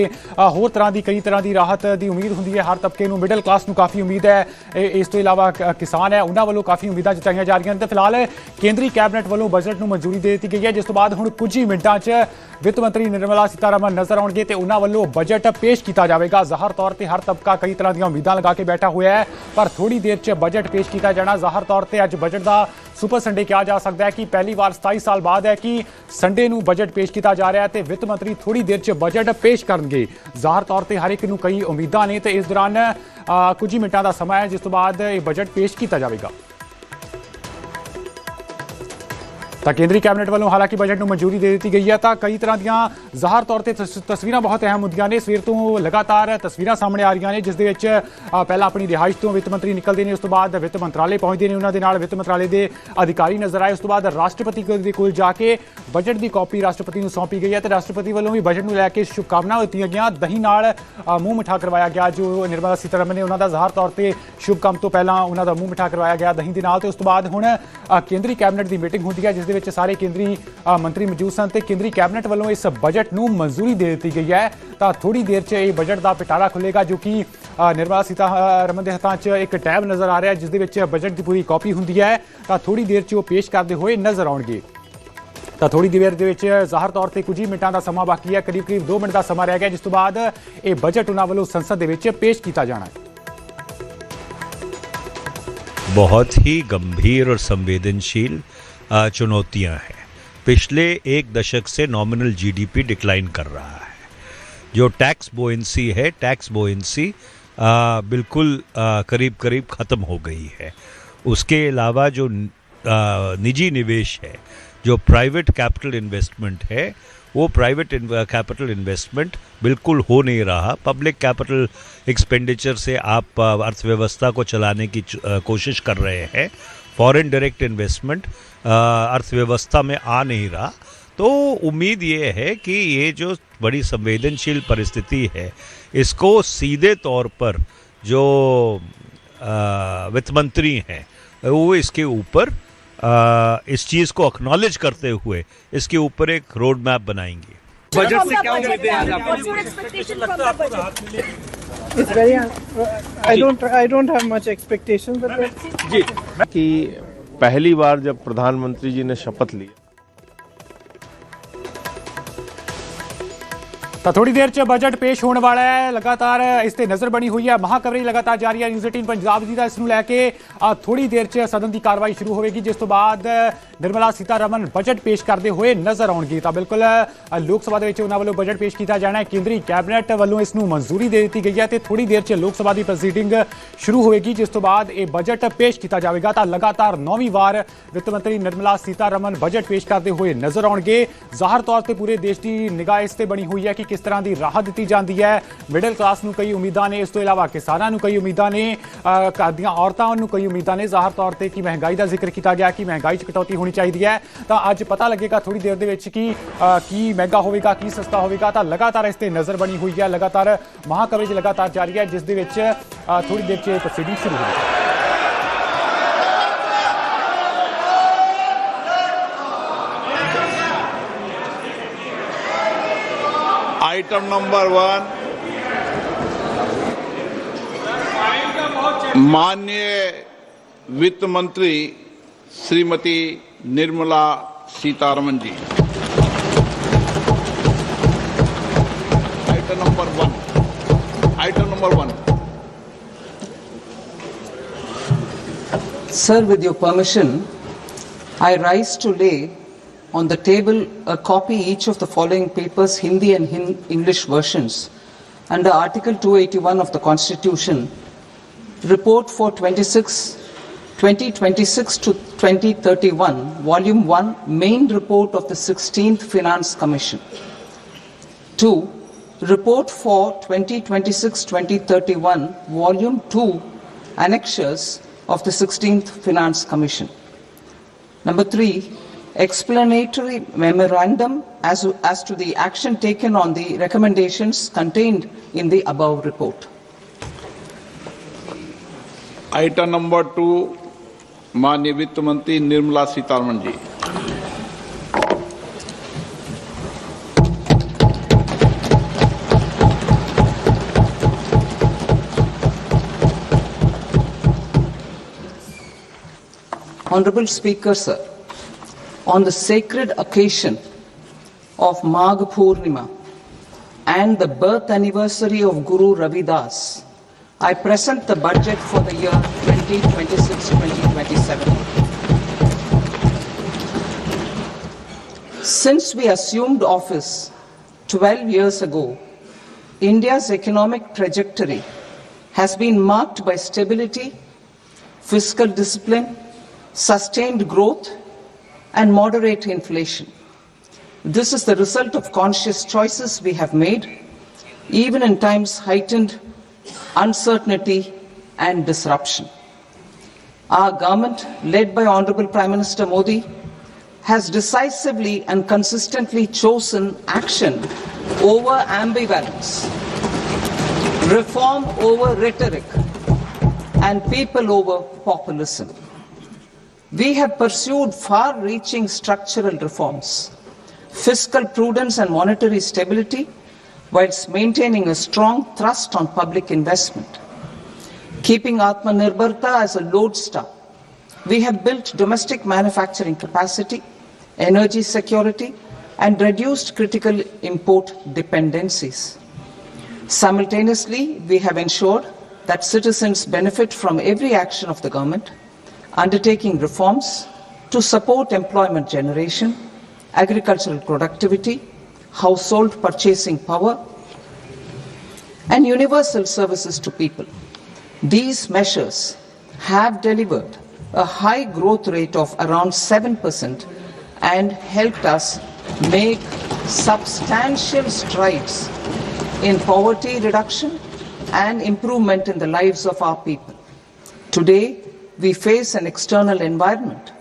ਹੋਰ ਤਰ੍ਹਾਂ ਦੀ ਕਈ ਤਰ੍ਹਾਂ ਦੀ ਰਾਹਤ ਦੀ ਉਮੀਦ ਹੁੰਦੀ ਹੈ ਹਰ ਤਬਕੇ ਨੂੰ। ਮਿਡਲ ਕਲਾਸ ਨੂੰ ਕਾਫੀ ਉਮੀਦ ਹੈ, ਇਸ ਤੋਂ ਇਲਾਵਾ ਕਿਸਾਨ ਹੈ ਉਹਨਾਂ ਵੱਲੋਂ ਕਾਫੀ ਉਮੀਦਾਂ ਜਤਾਈਆਂ ਜਾ ਰਹੀਆਂ ਨੇ। ਤੇ ਫਿਲਹਾਲ ਕੇਂਦਰੀ ਕੈਬਨਿਟ ਵੱਲੋਂ ਬਜਟ ਨੂੰ ਮਨਜ਼ੂਰੀ ਦੇ ਦਿੱਤੀ ਗਈ ਹੈ, ਜਿਸ ਤੋਂ ਬਾਅਦ ਹੁਣ ਕੁਝ ਹੀ ਮਿੰਟਾਂ 'ਚ ਵਿੱਤ ਮੰਤਰੀ ਨਿਰਮਲਾ ਸੀਤਾਰਮਨ ਨਜ਼ਰ ਆਉਣਗੇ ਤੇ ਉਹਨਾਂ ਵੱਲੋਂ ਬਜਟ ਪੇਸ਼ ਕੀਤਾ ਜਾਵੇਗਾ। ਜ਼ਾਹਰ ਤੌਰ ਤੇ ਹਰ ਤਬਕਾ ਕਈ ਤਰ੍ਹਾਂ ਦੀਆਂ ਉਮੀਦਾਂ ਲਗਾ ਕੇ ਬੈਠਾ ਹੋਇਆ ਹੈ, ਪਰ ਥੋੜੀ ਦੇਰ 'ਚ ਬਜਟ ਪੇਸ਼ ਕੀਤਾ ਜਾਣਾ। ਜ਼ਾਹਰ ਤੌਰ ਤੇ ਅੱਜ ਬਜਟ ਦਾ ਸੁਪਰ ਸੰਡੇ ਕਿਹਾ ਜਾ ਸਕਦਾ ਹੈ ਕਿ ਪਹਿਲੀ ਵਾਰ 27 ਸਾਲ ਬਾਅਦ ਹੈ ਕਿ ਸੰਡੇ ਨੂੰ ਬਜਟ ਪੇਸ਼ ਕੀਤਾ ਜਾ ਰਿਹਾ ਹੈ ਤੇ ਵਿੱਤ ਮੰਤਰੀ ਥੋੜੀ ਦੇਰ 'ਚ ਬਜਟ ਪੇਸ਼ ਕਰਨਗੇ। ਜ਼ਾਹਰ ਤੌਰ ਤੇ ਹਰ ਇੱਕ ਨੂੰ ਕਈ ਉਮੀਦਾਂ ਨੇ ਤੇ ਇਸ ਦੌਰਾਨ ਕੁਝ ਹੀ ਮਿੰਟਾਂ ਦਾ ਸਮਾਂ ਹੈ ਜਿਸ ਤੋਂ ਬਾਅਦ ਇਹ ਬਜਟ ਪੇਸ਼ ਕੀਤਾ ਜਾਵੇਗਾ। ਤਾਂ ਕੇਂਦਰੀ ਕੈਬਨਿਟ ਵੱਲੋਂ ਹਾਲਾਂਕਿ ਬਜਟ ਨੂੰ ਮਨਜ਼ੂਰੀ ਦੇ ਦਿੱਤੀ ਗਈ ਹੈ ਤਾਂ ਕਈ ਤਰ੍ਹਾਂ ਦੀਆਂ ਜ਼ਾਹਰ ਤੌਰ ਤੇ ਤਸਵੀਰਾਂ ਬਹੁਤ ਅਹਿਮ ਹੁੰਦੀਆਂ ਨੇ। ਸਵੇਰ ਤੋਂ ਲਗਾਤਾਰ ਤਸਵੀਰਾਂ ਸਾਹਮਣੇ ਆ ਰਹੀਆਂ ਨੇ ਜਿਸ ਦੇ ਵਿੱਚ ਪਹਿਲਾਂ ਆਪਣੀ ਰਿਹਾਇਸ਼ ਤੋਂ ਵਿੱਤ ਮੰਤਰੀ ਨਿਕਲਦੇ ਨੇ, ਉਸ ਤੋਂ ਬਾਅਦ ਵਿੱਤ ਮੰਤਰਾਲੇ ਪਹੁੰਚਦੇ ਨੇ, ਉਹਨਾਂ ਦੇ ਨਾਲ ਵਿੱਤ ਮੰਤਰਾਲੇ ਦੇ ਅਧਿਕਾਰੀ ਨਜ਼ਰ ਆਏ। ਉਸ ਤੋਂ ਬਾਅਦ ਰਾਸ਼ਟਰਪਤੀ ਦੇ ਕੋਲ ਜਾ ਕੇ ਬਜਟ ਦੀ ਕਾਪੀ ਰਾਸ਼ਟਰਪਤੀ ਨੂੰ ਸੌਂਪੀ ਗਈ ਹੈ ਤੇ ਰਾਸ਼ਟਰਪਤੀ ਵੱਲੋਂ ਵੀ ਬਜਟ ਨੂੰ ਲੈ ਕੇ ਸ਼ੁਭਕਾਮਨਾਵਾਂ ਦਿੱਤੀਆਂ ਗਈਆਂ। ਦਹੀਂ ਨਾਲ ਮੂੰਹ ਮਿੱਠਾ ਕਰਵਾਇਆ ਗਿਆ ਜੋ ਨਿਰਮਲਾ ਸੀਤਾਰਮਨ ਨੇ ਉਹਨਾਂ ਦਾ ਜ਼ਾਹਰ ਤੌਰ ਤੇ ਸ਼ੁਭ ਕੰਮ ਤੋਂ ਪਹਿਲਾਂ ਉਹਨਾਂ ਦਾ ਮੂੰਹ ਮਿੱਠਾ ਕਰਵਾਇਆ ਗਿਆ ਦਹੀਂ ਦੇ ਨਾਲ। ਤੇ ਉਸ ਤੋਂ ਬਾਅਦ ਹੁਣ ਕੇਂਦਰੀ ਕੈਬਨਿਟ ਦੀ ਮੀਟਿੰਗ ਹੁੰਦੀ ਹੈ ਜਿਸ ਦੇ ਵਿੱਚ ਸਾਰੇ ਕੇਂਦਰੀ ਮੰਤਰੀ ਮੌਜੂਦ ਸਨ ਤੇ ਕੇਂਦਰੀ ਕੈਬਨਿਟ ਵੱਲੋਂ ਇਸ ਬਜਟ ਨੂੰ ਮਨਜ਼ੂਰੀ ਦੇ ਦਿੱਤੀ ਗਈ ਹੈ। ਤਾਂ ਥੋੜੀ ਦੇਰ 'ਚ ਇਹ ਬਜਟ ਦਾ ਪਿਟਾਰਾ ਖੁੱਲੇਗਾ ਜੋ ਕਿ ਨਿਰਮਲਾ ਸੀਤਾਰਮਨ ਦੇ ਹੱਥਾਂ 'ਚ ਇੱਕ ਟੈਬ ਨਜ਼ਰ ਆ ਰਿਹਾ ਜਿਸ ਦੇ ਵਿੱਚ ਬਜਟ ਦੀ ਪੂਰੀ ਕਾਪੀ ਹੁੰਦੀ ਹੈ। ਤਾਂ ਥੋੜੀ ਦੇਰ 'ਚ ਉਹ ਪੇਸ਼ ਕਰਦੇ ਹੋਏ ਨਜ਼ਰ ਆਉਣਗੇ। ਤਾਂ ਥੋੜੀ ਦੇਰ ਦੇ ਵਿੱਚ ਜ਼ਾਹਰ ਤੌਰ ਤੇ ਕੁਝ ਹੀ ਮਿੰਟਾਂ ਦਾ ਸਮਾਂ ਬਾਕੀ ਹੈ, ਕਰੀਬ 2 ਮਿੰਟ ਦਾ ਸਮਾਂ ਰਹਿ ਗਿਆ ਜਿਸ ਤੋਂ ਬਾਅਦ ਇਹ ਬਜਟ ਉਹਨਾਂ ਵੱਲੋਂ ਸੰਸਦ ਦੇ ਵਿੱਚ ਪੇਸ਼ ਕੀਤਾ ਜਾਣਾ ਹੈ। बहुत ही गंभीर और संवेदनशील चुनौतियां हैं। पिछले एक दशक से नॉमिनल जीडीपी डिक्लाइन कर रहा है। जो टैक्स बोएंसी है, टैक्स बोएंसी बिल्कुल करीब करीब ख़त्म हो गई है। उसके अलावा जो निजी निवेश है, जो प्राइवेट कैपिटल इन्वेस्टमेंट है, वो प्राइवेट कैपिटल इन्वेस्टमेंट बिल्कुल हो नहीं रहा। पब्लिक कैपिटल एक्सपेंडिचर से आप अर्थव्यवस्था को चलाने की कोशिश कर रहे हैं, फॉरेन डायरेक्ट इन्वेस्टमेंट अर्थव्यवस्था में आ नहीं रहा। तो उम्मीद ये है कि ये जो बड़ी संवेदनशील परिस्थिति है इसको सीधे तौर पर जो वित्त मंत्री हैं वो इसके ऊपर इस चीज़ को एक्नॉलेज करते हुए इसके ऊपर एक रोड मैप बनाएंगे। बजट से क्या उम्मीदें आज आपको? It's very. I don't have much expectations, but जी कि पहली बार जब प्रधानमंत्री जी ने शपथ ली ਤਾਂ ਥੋੜੀ ਦੇਰ 'ਚ ਬਜਟ ਪੇਸ਼ ਹੋਣ ਵਾਲਾ ਹੈ। ਲਗਾਤਾਰ ਇਸ ਤੇ ਨਜ਼ਰ ਬਣੀ ਹੋਈ ਹੈ, ਮਹਾ ਕਵਰੇਜ ਲਗਾਤਾਰ ਜਾਰੀ ਹੈ ਨਿਊਜ਼ 18 ਪੰਜਾਬ ਦੀ। ਤਾਂ ਇਸ ਨੂੰ ਲੈ ਕੇ ਥੋੜੀ ਦੇਰ 'ਚ ਸਦਨ ਦੀ ਕਾਰਵਾਈ ਸ਼ੁਰੂ ਹੋਵੇਗੀ, ਜਿਸ ਤੋਂ ਬਾਅਦ ਨਿਰਮਲਾ ਸੀਤਾਰਮਨ ਬਜਟ ਪੇਸ਼ ਕਰਦੇ ਹੋਏ ਨਜ਼ਰ ਆਉਣਗੇ। ਤਾਂ ਬਿਲਕੁਲ ਲੋਕ ਸਭਾ ਦੇ ਵਿੱਚ ਉਹਨਾਂ ਵੱਲੋਂ ਬਜਟ ਪੇਸ਼ ਕੀਤਾ ਜਾਣਾ ਹੈ। ਕੇਂਦਰੀ ਕੈਬਨਿਟ ਵੱਲੋਂ ਇਸ ਨੂੰ ਮਨਜ਼ੂਰੀ ਦੇ ਦਿੱਤੀ ਗਈ ਹੈ ਤੇ ਥੋੜੀ ਦੇਰ 'ਚ ਲੋਕ ਸਭਾ ਦੀ ਪ੍ਰੋਸੀਡਿੰਗ ਸ਼ੁਰੂ ਹੋਵੇਗੀ, ਜਿਸ ਤੋਂ ਬਾਅਦ ਇਹ ਬਜਟ ਪੇਸ਼ ਕੀਤਾ ਜਾਵੇਗਾ। ਤਾਂ ਲਗਾਤਾਰ 9ਵੀਂ ਵਾਰ ਵਿੱਤ ਮੰਤਰੀ ਨਿਰਮਲਾ ਸੀਤਾਰਮਨ ਬਜਟ ਪੇਸ਼ ਕਰਦੇ ਹੋਏ ਨਜ਼ਰ ਆਉਣਗੇ। ਜ਼ਾਹਰ ਤੌਰ ਤੇ ਪੂਰੇ ਦੇਸ਼ ਦੀ ਨਿਗਾਹ ਇਸ ਤੇ ਬਣੀ ਹੋਈ ਹੈ ਕਿ ਕਿਸ ਤਰ੍ਹਾਂ ਦੀ ਰਾਹਤ ਦਿੱਤੀ ਜਾਂਦੀ ਹੈ। ਮਿਡਲ ਕਲਾਸ ਨੂੰ ਕਈ ਉਮੀਦਾਂ ਨੇ, ਇਸ ਤੋਂ ਇਲਾਵਾ ਕਿਸਾਨਾਂ ਨੂੰ ਕਈ ਉਮੀਦਾਂ ਨੇ, ਘਰ ਦੀਆਂ ਔਰਤਾਂ ਨੂੰ ਕਈ ਉਮੀਦਾਂ ਨੇ। ਜ਼ਾਹਰ ਤੌਰ ਤੇ ਕਿ ਮਹਿੰਗਾਈ ਦਾ ਜ਼ਿਕਰ ਕੀਤਾ ਗਿਆ ਕਿ ਮਹਿੰਗਾਈ 'ਚ ਕਟੌਤੀ ਹੋਣੀ ਚਾਹੀਦੀ ਹੈ। ਤਾਂ ਅੱਜ ਪਤਾ ਲੱਗੇਗਾ ਥੋੜੀ ਦੇਰ ਦੇ ਵਿੱਚ ਕਿ ਕੀ ਮਹਿੰਗਾ ਹੋਵੇਗਾ, ਕੀ ਸਸਤਾ ਹੋਵੇਗਾ। ਤਾਂ ਲਗਾਤਾਰ ਇਸ ਤੇ ਨਜ਼ਰ ਬਣੀ ਹੋਈ ਹੈ। ਲਗਾਤਾਰ ਮਹਾ ਕਵਰੇਜ ਲਗਾਤਾਰ ਜਾਰੀ ਹੈ, ਜਿਸ ਦੇ ਵਿੱਚ ਥੋੜੀ ਦੇਰ 'ਚ ਪ੍ਰੋਸੀਡਿੰਗ ਸ਼ੁਰੂ ਹੋਵੇਗੀ। आइटम नंबर 1, माननीय वित्त मंत्री Shrimati Nirmala Sitharaman ji. Item number 1। Sir, with your permission, I rise to lay on the table a copy each of the following papers, Hindi and English versions, under Article 281 of the Constitution. Report for 2026 to 2031, Volume 1, Main Report of the 16th Finance Commission. 2. Report for 2026-2031, Volume 2, Annexures of the 16th Finance Commission. Number 3. Explanatory memorandum as to the action taken on the recommendations contained in the above report. Item number 2, माननीय वित्त मंत्री निर्मला सीतारमन जी। Honorable Speaker, sir, on the sacred occasion of Magh Purnima and the birth anniversary of Guru Ravidas, I present the budget for the year 2026-2027. Since we assumed office 12 years ago, India's economic trajectory has been marked by stability, fiscal discipline, sustained growth, and moderate inflation. This is the result of conscious choices we have made, even in times heightened uncertainty and disruption. Our government, led by Honorable Prime Minister Modi, has decisively and consistently chosen action over ambivalence, reform over rhetoric, and people over populism. We have pursued far-reaching structural reforms, fiscal prudence and monetary stability, whilst maintaining a strong thrust on public investment. Keeping Atmanirbharta as a lodestar, we have built domestic manufacturing capacity, energy security, and reduced critical import dependencies. Simultaneously, we have ensured that citizens benefit from every action of the government, undertaking reforms to support employment generation, agricultural productivity, household purchasing power, and universal services to people. These measures have delivered a high growth rate of around 7% and helped us make substantial strides in poverty reduction and improvement in the lives of our people. Today, we face an external environment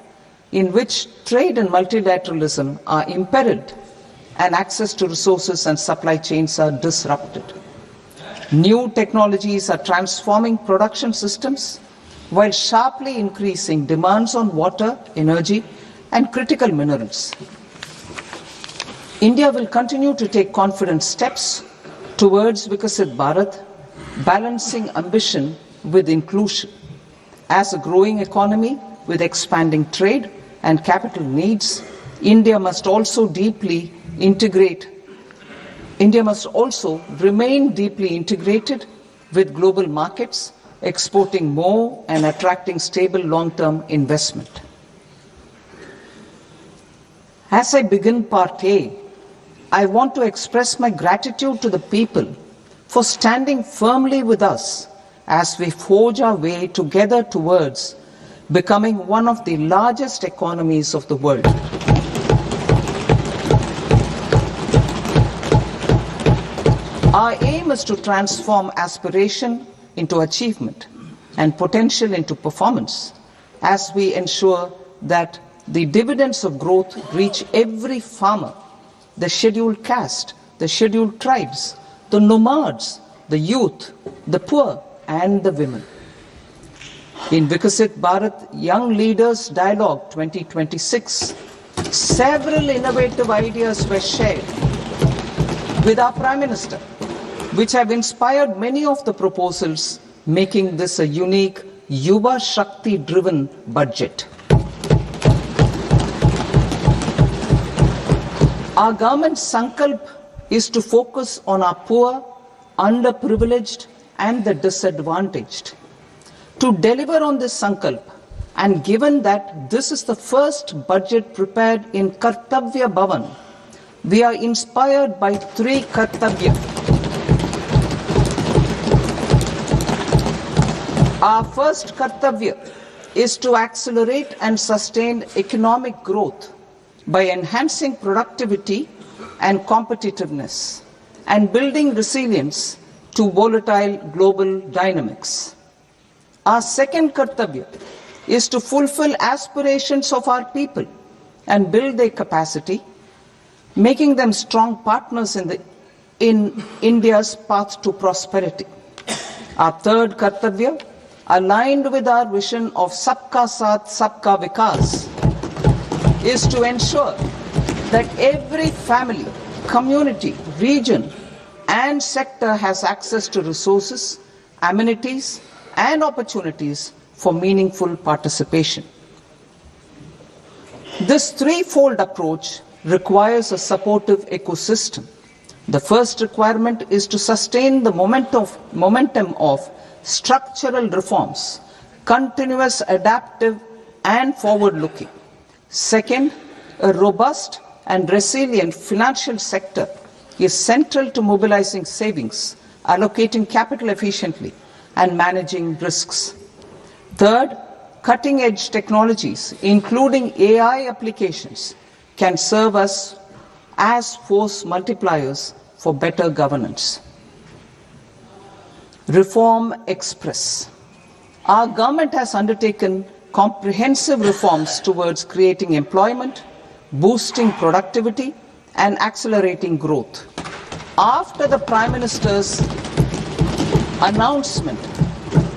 in which trade and multilateralism are imperiled and access to resources and supply chains are disrupted. New technologies are transforming production systems while sharply increasing demands on water, energy, and critical minerals. India will continue to take confident steps towards Vikasit Bharat, balancing ambition with inclusion. As a growing economy with expanding trade and capital needs, India must also deeply integrate India must also remain deeply integrated with global markets, exporting more and attracting stable long-term investment. As I begin part A, I want to express my gratitude to the people for standing firmly with us as we forge our way together towards becoming one of the largest economies of the world. Our aim is to transform aspiration into achievement and potential into performance as we ensure that the dividends of growth reach every farmer, the scheduled caste, the scheduled tribes, the nomads, the youth, the poor and the women. In Vikasit Bharat Young Leaders Dialogue 2026, several innovative ideas were shared with our Prime Minister, which have inspired many of the proposals, making this a unique Yuva Shakti-driven budget. Our government's sankalp is to focus on our poor, underprivileged and the disadvantaged. To deliver on this sankalp, and given that this is the first budget prepared in Kartavya Bhavan, we are inspired by three Kartavya. Our first Kartavya is to accelerate and sustain economic growth by enhancing productivity and competitiveness and building resilience to volatile global dynamics. Our second Kartavya is to fulfill aspirations of our people and build their capacity, making them strong partners in India's path to prosperity. Our third Kartavya, aligned with our vision of Sabka Saath, Sabka Vikas, is to ensure that every family, community, region and sector has access to resources, amenities and opportunities for meaningful participation. This threefold approach requires a supportive ecosystem. The first requirement is to sustain the momentum of structural reforms, continuous, adaptive and forward-looking. Second, a robust and resilient financial sector is central to mobilizing savings, allocating capital efficiently and managing risks. Third, cutting-edge technologies, including AI applications, can serve us as force multipliers for better governance. Reform Express. Our government has undertaken comprehensive reforms towards creating employment, boosting productivity, and accelerating growth. After the Prime Minister's announcement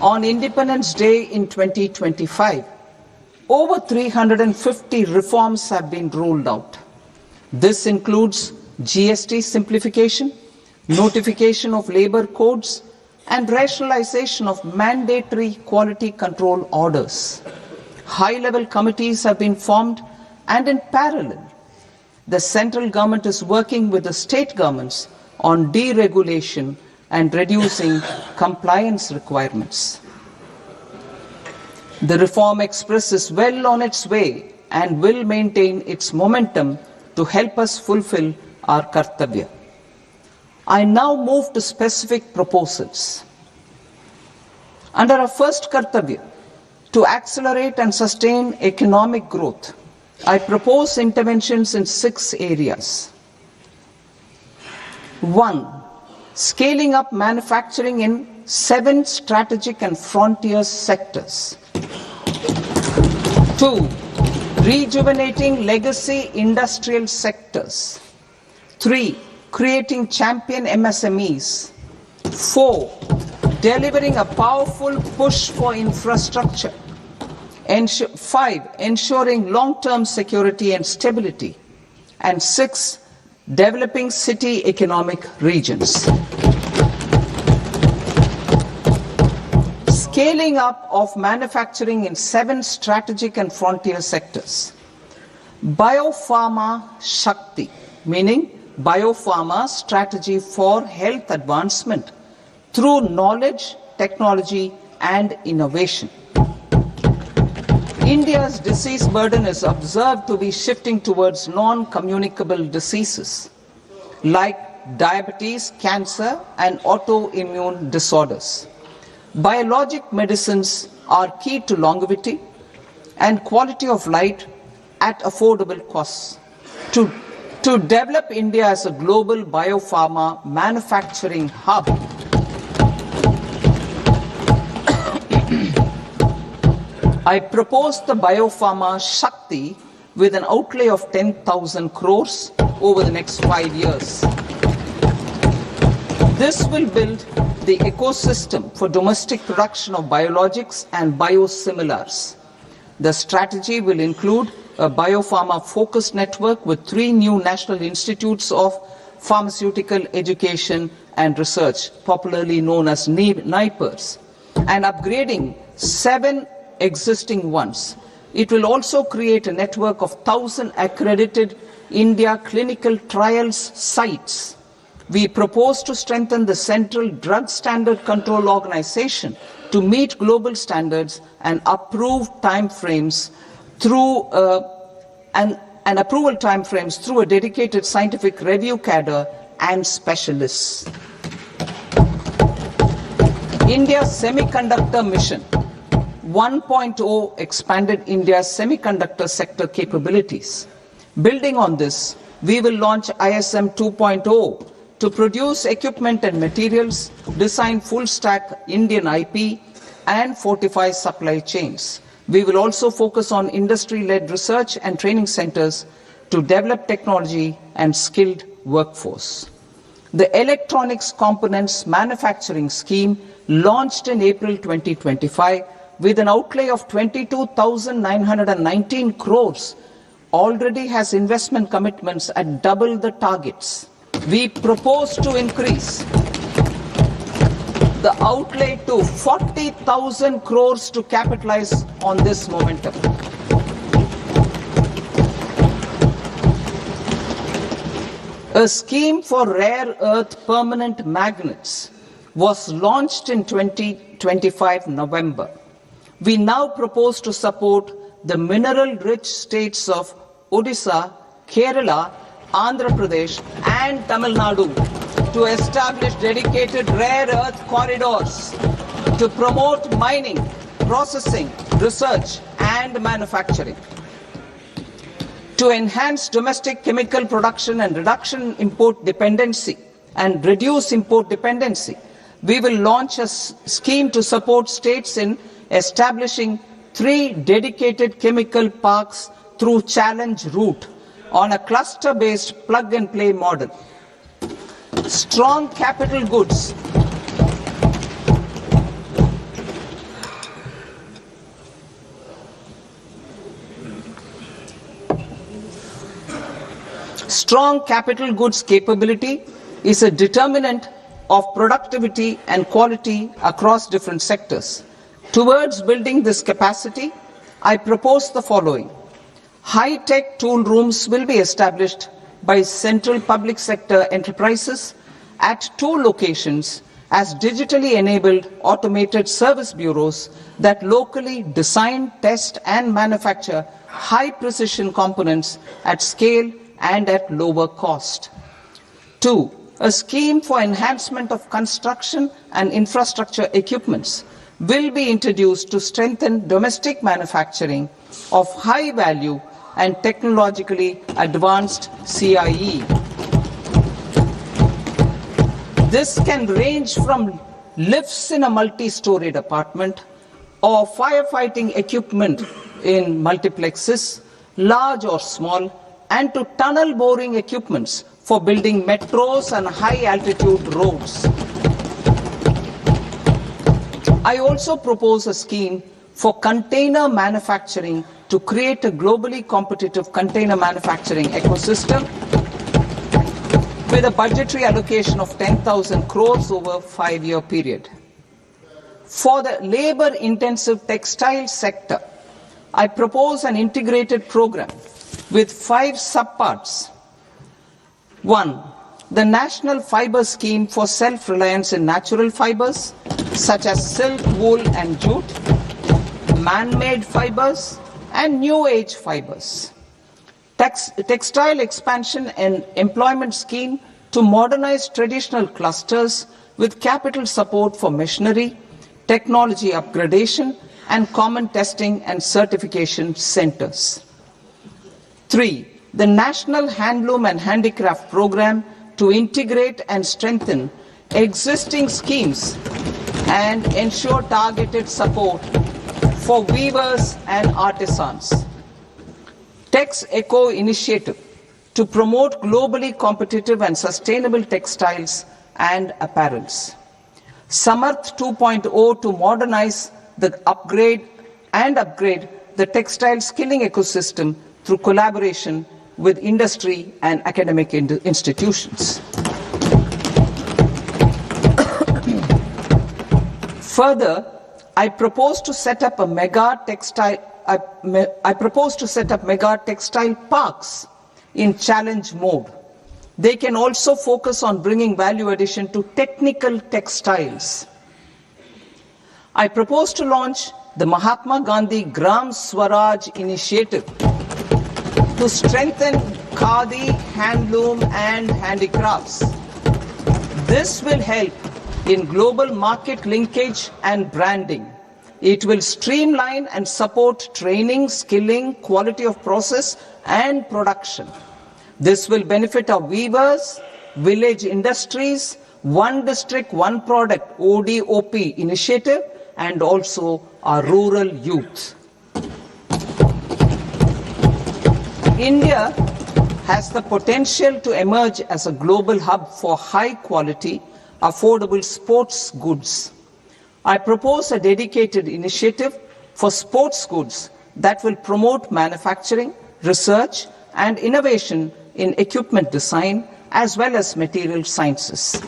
on Independence Day in 2025, over 350 reforms have been rolled out. This includes GST simplification, notification of labor codes, and rationalization of mandatory quality control orders. High-level committees have been formed, and in parallel, the central government is working with the state governments on deregulation and reducing compliance requirements. The Reform Express is well on its way and will maintain its momentum to help us fulfill our Kartavya. I now move to specific proposals. Under our first Kartavya, to accelerate and sustain economic growth, I propose interventions in 6 areas. 1. Scaling up manufacturing in 7 strategic and frontier sectors. 2. Rejuvenating legacy industrial sectors. 3. Creating champion MSMEs. 4. Delivering a powerful push for infrastructure. 5. Ensuring long-term security and stability. And 6. Developing city economic regions. Scaling up of manufacturing in 7 strategic and frontier sectors. Biopharma Shakti, meaning biopharma strategy for health advancement through knowledge, technology, and innovation. India's disease burden is observed to be shifting towards non-communicable diseases like diabetes, cancer, and autoimmune disorders. Biologic medicines are key to longevity and quality of life at affordable costs. To develop India as a global biopharma manufacturing hub, I propose the Biopharma Shakti with an outlay of 10,000 crores over the next 5 years. This will build the ecosystem for domestic production of biologics and biosimilars. The strategy will include a biopharma-focused network with 3 new national institutes of pharmaceutical education and research, popularly known as NIPERs, and upgrading 7 existing ones. It will also create a network of 1,000 accredited India clinical trials sites. We propose to strengthen the Central Drug Standard Control Organization to meet global standards and approve timeframes through approval timeframes through a dedicated scientific review cadre and specialists. India's semiconductor mission 1.0 expanded India's semiconductor sector capabilities. Building on this, we will launch ISM 2.0 to produce equipment and materials, design full-stack Indian IP, and fortify supply chains. We will also focus on industry-led research and training centers to develop technology and skilled workforce. The Electronics Components Manufacturing Scheme, launched in April 2025, with an outlay of 22,919 crores, already has investment commitments at double the targets. We propose to increase the outlay to 40,000 crores to capitalize on this momentum. A scheme for rare earth permanent magnets was launched in 2025 November. We now propose to support the mineral-rich states of Odisha, Kerala, Andhra Pradesh, and Tamil Nadu to establish dedicated rare earth corridors to promote mining, processing, research, and manufacturing. To enhance domestic chemical production and reduce import dependency, we will launch a scheme to support states in establishing 3 dedicated chemical parks through challenge route on a cluster-based plug-and-play model. Strong capital goods capability is a determinant of productivity and quality across different sectors. Towards building this capacity, I propose the following. High-tech tool rooms will be established by central public sector enterprises at 2 locations as digitally enabled automated service bureaus that locally design, test, and manufacture high-precision components at scale and at lower cost. 2. A scheme for enhancement of construction and infrastructure equipments will be introduced to strengthen domestic manufacturing of high value and technologically advanced CIE. This can range from lifts in a multi-storied apartment or firefighting equipment in multiplexes, large or small, and to tunnel boring equipments for building metros and high-altitude roads. I also propose a scheme for container manufacturing to create a globally competitive container manufacturing ecosystem with a budgetary allocation of 10,000 crores over a 5-year period. For the labor-intensive textile sector, I propose an integrated program with 5 subparts. 1. the National Fiber Scheme for self-reliance in natural fibers, such as silk, wool and jute, man-made fibers and new age fibers. Textile expansion and employment scheme to modernize traditional clusters with capital support for machinery, technology upgradation and common testing and certification centers. 3. The National Handloom and Handicraft Program to integrate and strengthen existing schemes and ensure targeted support for weavers and artisans. Tex Eco Initiative to promote globally competitive and sustainable textiles and apparels. Samarth 2.0 to modernize the upgrade the textile skilling ecosystem through collaboration with industry and academic institutions. Further, I propose to set up mega textile parks in challenge mode. They can also focus on bringing value addition to technical textiles. I propose to launch the Mahatma Gandhi Gram Swaraj initiative to strengthen khadi, handloom and handicrafts. This will help in global market linkage and branding. It will streamline and support training, skilling, quality of process and production. This will benefit our weavers, village industries, one district, one product ODOP initiative and also our rural youth. India has the potential to emerge as a global hub for high quality, affordable sports goods. I propose a dedicated initiative for sports goods that will promote manufacturing, research and innovation in equipment design as well as material sciences.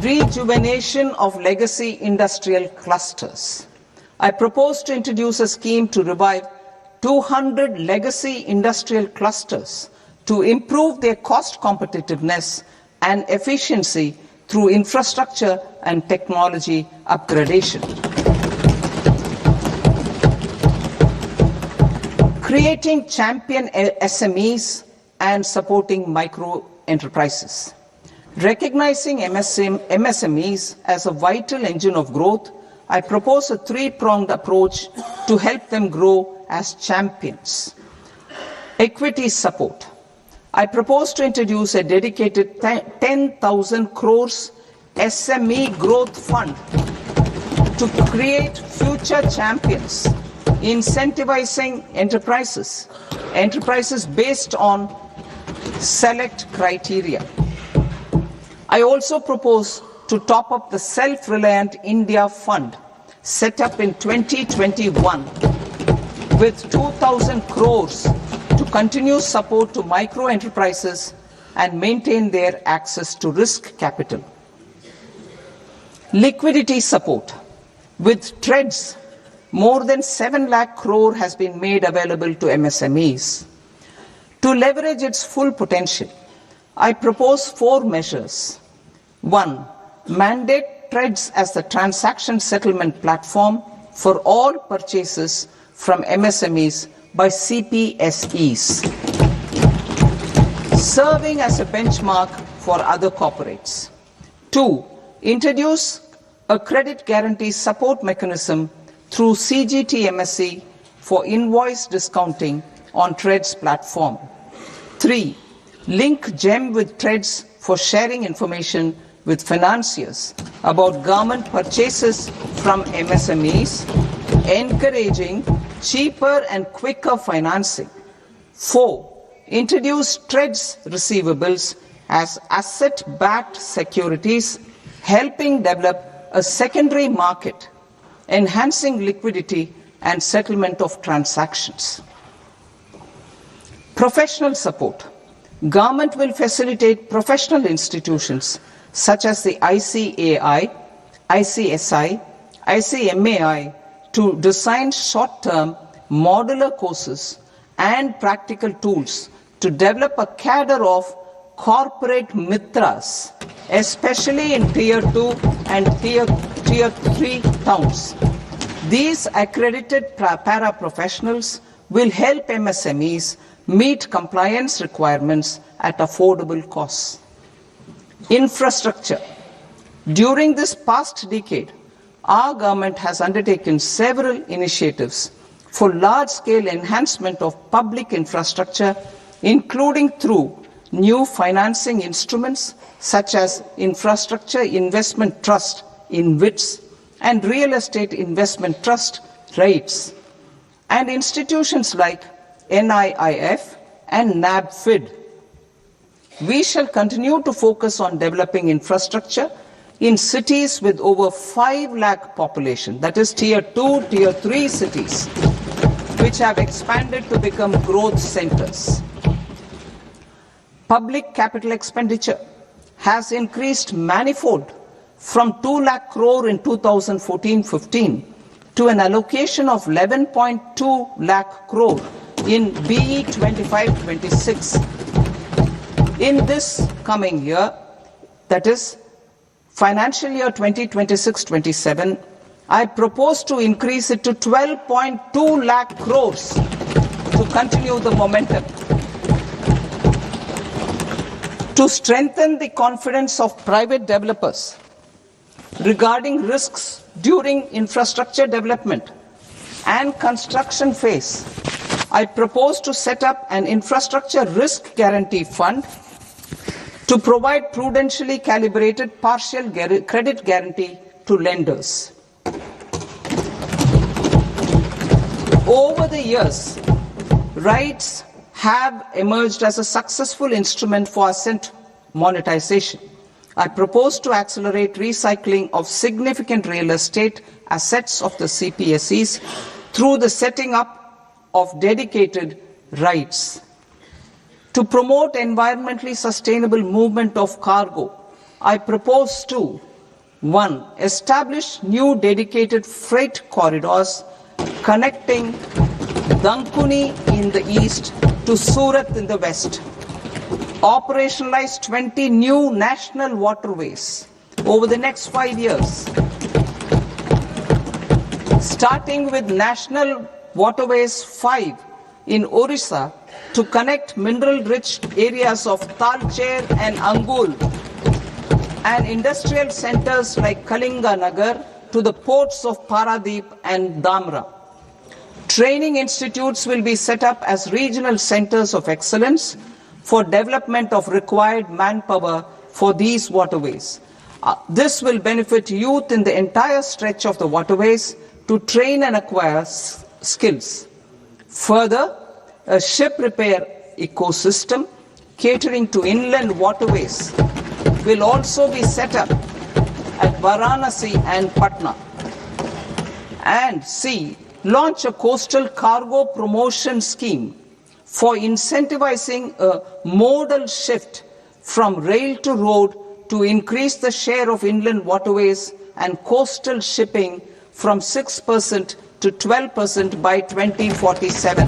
Rejuvenation of legacy industrial clusters. I propose to introduce a scheme to revive 200 legacy industrial clusters to improve their cost competitiveness and efficiency through infrastructure and technology upgradation. Creating champion SMEs and supporting micro enterprises. Recognizing MSMEs as a vital engine of growth, I propose a three-pronged approach to help them grow as champions. Equity support. I propose to introduce a dedicated 10,000 crores SME growth fund to create future champions, incentivizing enterprises based on select criteria. I also propose to top up the Self-Reliant India Fund set up in 2021 with 2,000 crores to continue support to micro enterprises and maintain their access to risk capital. Liquidity support. With TREDS, more than 7 lakh crore has been made available to MSMEs. To leverage its full potential, I propose 4 measures. 1. Mandate TREDS as the transaction settlement platform for all purchases from MSMEs by CPSEs, serving as a benchmark for other corporates. 2. Introduce a credit guarantee support mechanism through CGT MSE for invoice discounting on TREDS platform. 3. Link GEM with TREDS for sharing information with financiers about government purchases from MSMEs, encouraging cheaper and quicker financing. 4. Introduce TREDS receivables as asset-backed securities, helping develop a secondary market, enhancing liquidity and settlement of transactions. Professional support. Government will facilitate professional institutions such as the ICAI, ICSI, ICMAI to design short-term modular courses and practical tools to develop a cadre of corporate mitras, especially in Tier 2 and Tier 3 towns. These accredited para-professionals will help MSMEs meet compliance requirements at affordable costs. Infrastructure. During this past decade, our government has undertaken several initiatives for large-scale enhancement of public infrastructure, including through new financing instruments such as Infrastructure Investment Trust (InvITs) and Real Estate Investment Trust (REITs), and institutions like NIIF and NABFID. We shall continue to focus on developing infrastructure in cities with over 5 lakh population, that is Tier 2, Tier 3 cities, which have expanded to become growth centers. Public capital expenditure has increased manifold from 2 lakh crore in 2014-15 to an allocation of 11.2 lakh crore in BE 25-26. In this coming year, that is financial year 2026-27, I propose to increase it to 12.2 lakh crores to continue the momentum. To strengthen the confidence of private developers regarding risks during infrastructure development and construction phase, I propose to set up an infrastructure risk guarantee fund to provide prudentially calibrated partial credit guarantee to lenders. Over the years, REITs have emerged as a successful instrument for asset monetization. I propose to accelerate recycling of significant real estate assets of the CPSEs through the setting up of dedicated REITs. To promote environmentally sustainable movement of cargo, I propose to 1. Establish new dedicated freight corridors connecting Dankuni in the east to Surat in the west. Operationalize 20 new national waterways over the next 5 years. Starting with National Waterways 5 in Orissa to connect mineral-rich areas of Talcher and Angul and industrial centers like Kalinga Nagar to the ports of Paradeep and Dhamra. Training institutes will be set up as regional centers of excellence for development of required manpower for these waterways. This will benefit youth in the entire stretch of the waterways to train and acquire skills. Further, a ship repair ecosystem catering to inland waterways will also be set up at Varanasi and Patna. And C. Launch a coastal cargo promotion scheme for incentivizing a modal shift from rail to road to increase the share of inland waterways and coastal shipping from 6% to 12% by 2047.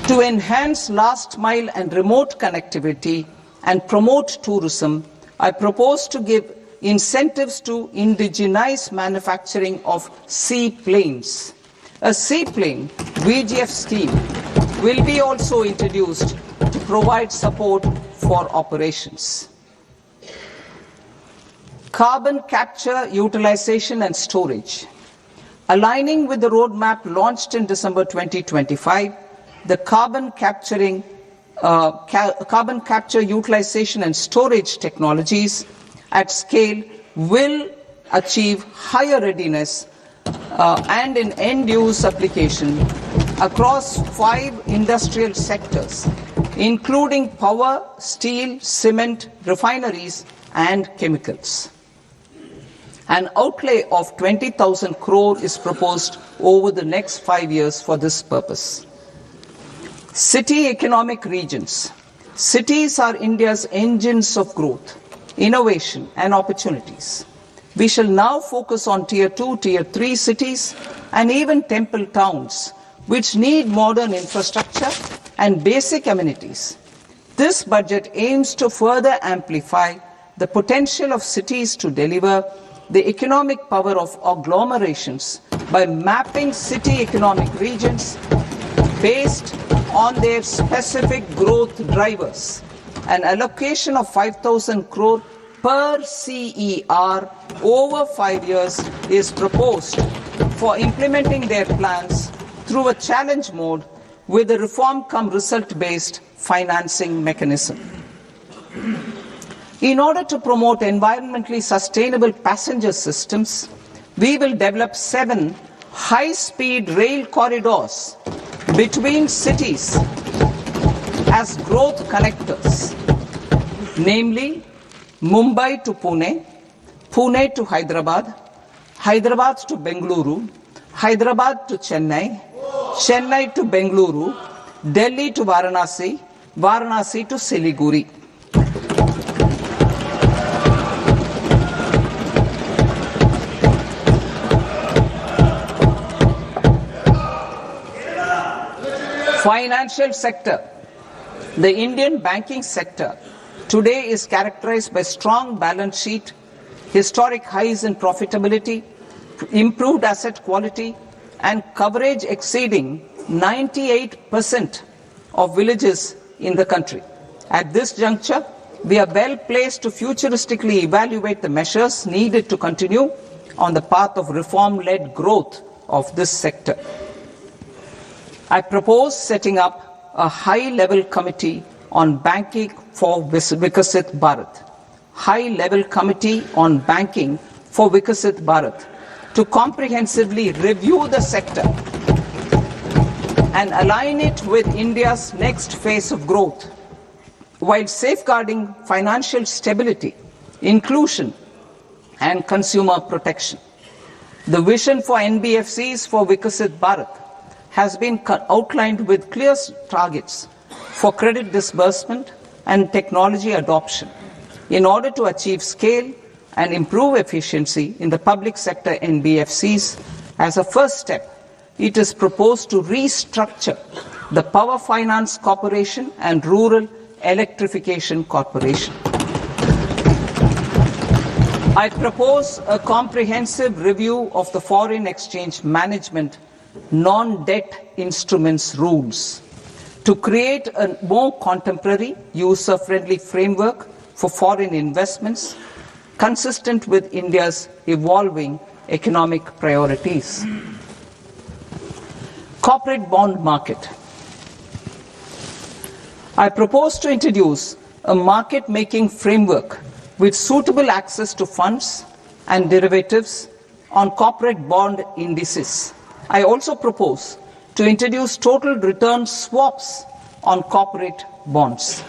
To enhance last mile and remote connectivity and promote tourism, I propose to give incentives to indigenize manufacturing of seaplanes. A seaplane VGF scheme will be also introduced to provide support for operations. Carbon capture, utilization and storage. Aligning with the roadmap launched in December 2025, the carbon capture, utilization and storage technologies at scale will achieve higher readiness and in end-use application across 5 industrial sectors, including power, steel, cement, refineries, and chemicals. An outlay of 20,000 crore is proposed over the next 5 years for this purpose. City economic regions. Cities are India's engines of growth, innovation, and opportunities. We shall now focus on Tier 2, Tier 3 cities, and even temple towns which need modern infrastructure and basic amenities. This budget aims to further amplify the potential of cities to deliver the economic power of agglomerations by mapping city economic regions based on their specific growth drivers. An allocation of 5,000 crore per CER over 5 years is proposed for implementing their plans through a challenge mode with a reform cum result based financing mechanism. In order to promote environmentally sustainable passenger systems, we will develop 7 high-speed rail corridors between cities as growth connectors, namely Mumbai to Pune, Pune to Hyderabad, Hyderabad to Bengaluru, Hyderabad to Chennai, Chennai to Bengaluru, Delhi to Varanasi, Varanasi to Siliguri. Financial sector. The Indian banking sector today is characterized by strong balance sheet, historic highs in profitability, improved asset quality, and coverage exceeding 98% of villages in the country. At this juncture, we are well placed to futuristically evaluate the measures needed to continue on the path of reform-led growth of this sector. I propose setting up a high-level committee on banking for Vikasit Bharat. High-level committee on banking for Vikasit Bharat to comprehensively review the sector and align it with India's next phase of growth, while safeguarding financial stability, inclusion, and consumer protection. The vision for NBFCs for Vikasit Bharat has been outlined with clear targets for credit disbursement and technology adoption in order to achieve scale and improve efficiency in the public sector NBFCs. As a first step, it is proposed to restructure the Power Finance Corporation and Rural Electrification Corporation. I propose a comprehensive review of the foreign exchange management non-debt instruments rules to create a more contemporary, user-friendly framework for foreign investments consistent with India's evolving economic priorities. Corporate bond market. I propose to introduce a market-making framework with suitable access to funds and derivatives on corporate bond indices. I also propose to introduce total return swaps on corporate bonds.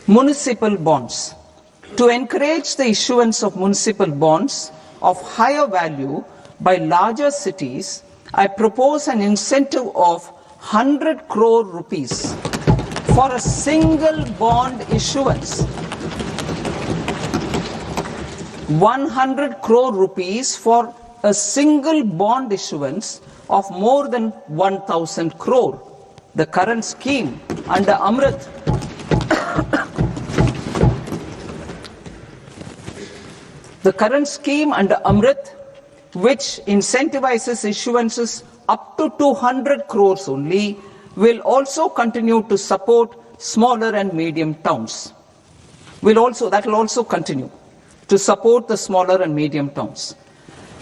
Municipal bonds. To encourage the issuance of municipal bonds of higher value by larger cities, I propose an incentive of 100 crore rupees for a single bond issuance. 100 crore rupees for a single bond issuance of more than 1,000 crore. The current scheme under Amrit which incentivizes issuances up to 200 crores only, will also continue to support smaller and medium towns. That will also continue to support the smaller and medium towns.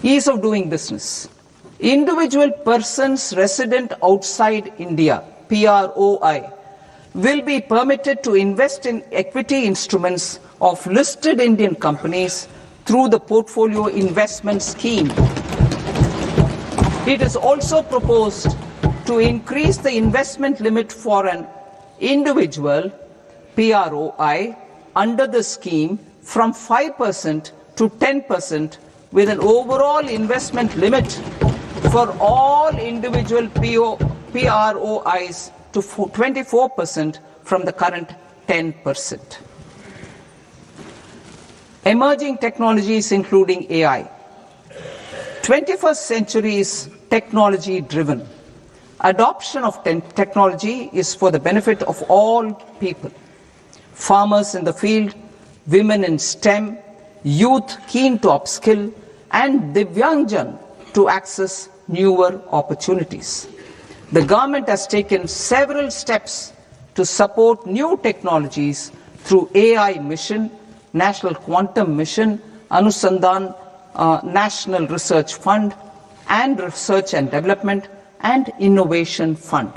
Ease of doing business. Individual persons resident outside India, PROI, will be permitted to invest in equity instruments of listed Indian companies through the Portfolio Investment Scheme. It is also proposed to increase the investment limit for an individual PROI under the scheme from 5% to 10%, with an overall investment limit for all individual PROIs to 24% from the current 10%. Emerging technologies including AI. 21st century is technology driven. Adoption of technology is for the benefit of all people. Farmers in the field, women in STEM, youth keen to upskill, and Divyangjan to access newer opportunities. The government has taken several steps to support new technologies through AI Mission, National Quantum Mission, Anusandhan National Research Fund, and Research and Development and Innovation Fund.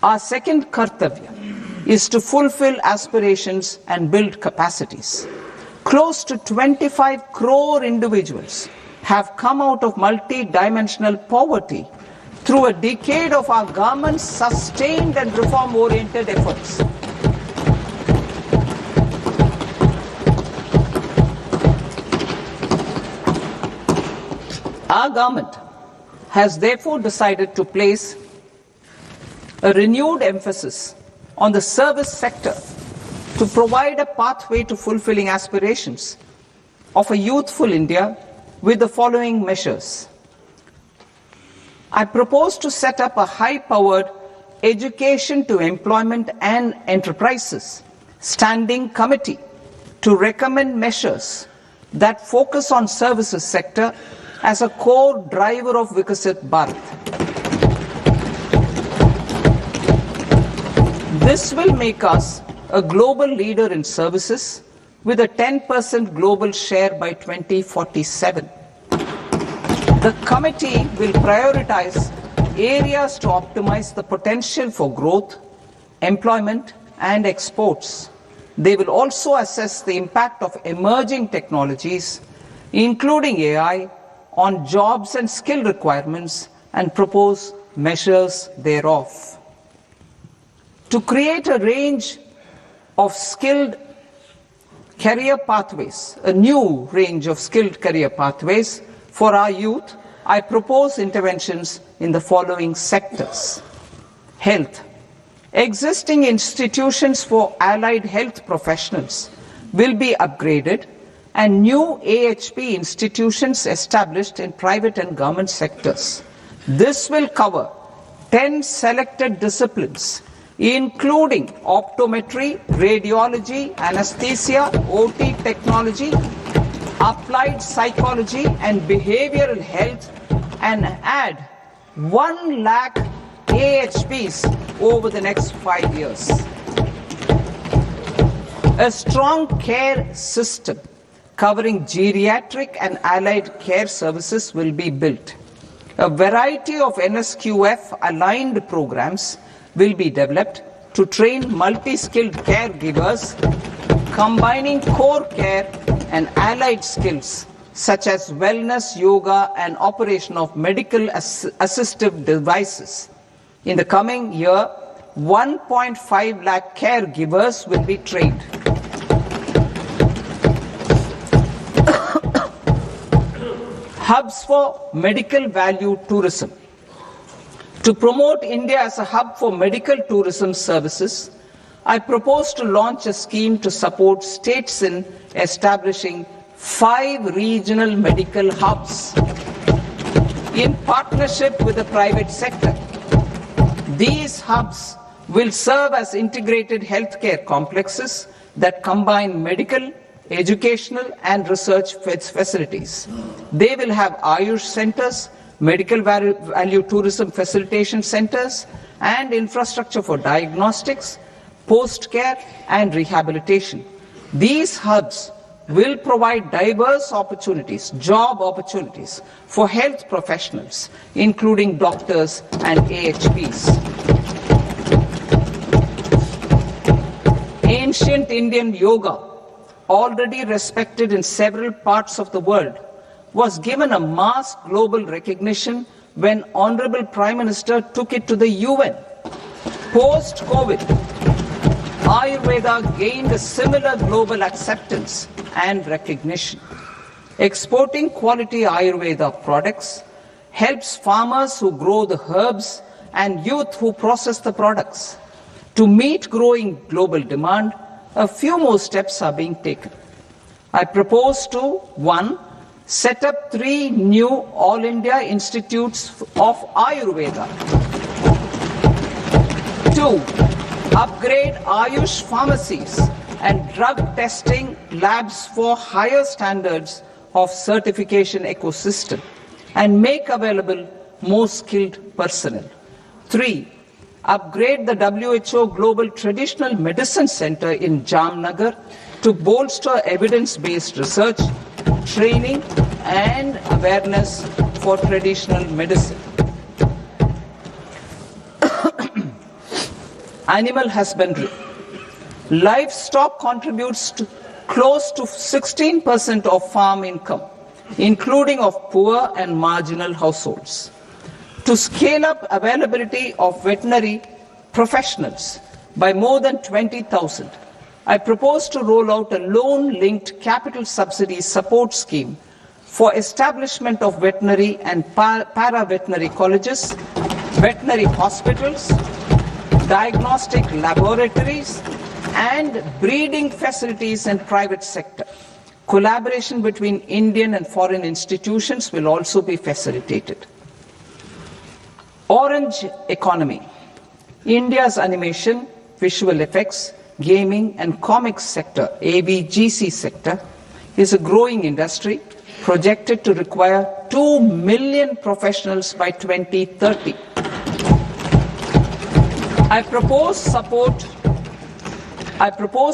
Our second kartavya is to fulfill aspirations and build capacities. Close to 25 crore individuals have come out of multi-dimensional poverty through a decade of our government's sustained and reform-oriented efforts. Our government has therefore decided to place a renewed emphasis on the service sector to provide a pathway to fulfilling aspirations of a youthful India with the following measures. I propose to set up a high-powered education to employment and enterprises standing committee to recommend measures that focus on services sector as a core driver of Vikasit Bharat. This will make us a global leader in services with a 10% global share by 2047. The committee will prioritize areas to optimize the potential for growth, employment, and exports. They will also assess the impact of emerging technologies, including AI, on jobs and skill requirements and propose measures thereof. To create a range of skilled career pathways, a new range of skilled career pathways for our youth, I propose interventions in the following sectors. Health. Existing institutions for allied health professionals will be upgraded and new AHP institutions established in private and government sectors. This will cover 10 selected disciplines, including optometry, radiology, anesthesia, OT technology, applied psychology and behavioral health, and add 1 lakh AHPs over the next 5 years. A strong care system covering geriatric and allied care services will be built. A variety of NSQF aligned programs will be developed to train multi-skilled caregivers, combining core care and allied skills such as wellness, yoga, and operation of medical assistive devices. In the coming year, 1.5 lakh caregivers will be trained. Hubs for medical value tourism. To promote India as a hub for medical tourism services, I propose to launch a scheme to support states in establishing 5 regional medical hubs in partnership with the private sector. These hubs will serve as integrated healthcare complexes that combine medical, educational and research facilities. They will have Ayush centers, medical value tourism facilitation centers, and infrastructure for diagnostics, post-care and rehabilitation. These hubs will provide diverse opportunities, job opportunities for health professionals, including doctors and AHPs. Ancient Indian yoga, already respected in several parts of the world, was given a mass global recognition when Honorable Prime Minister took it to the UN. Post-COVID, Ayurveda gained a similar global acceptance and recognition. Exporting quality Ayurveda products helps farmers who grow the herbs and youth who process the products. To meet growing global demand, a few more steps are being taken. I propose to 1. set up 3 new All India Institutes of Ayurveda. 2. Upgrade Ayush pharmacies and drug testing labs for higher standards of certification ecosystem and make available more skilled personnel. 3. Upgrade the WHO Global Traditional Medicine Center in Jamnagar to bolster evidence-based research, training and awareness for traditional medicine. Animal husbandry. Livestock contributes to close to 16% of farm income, including of poor and marginal households. To scale up availability of veterinary professionals by more than 20,000, I propose to roll out a loan-linked capital subsidy support scheme for establishment of veterinary and para-veterinary colleges, veterinary hospitals, diagnostic laboratories, and breeding facilities in private sector. Collaboration between Indian and foreign institutions will also be facilitated. Orange economy. India's animation, visual effects, gaming and comics sector, AVGC sector, is a growing industry projected to require 2 million professionals by 2030. I propose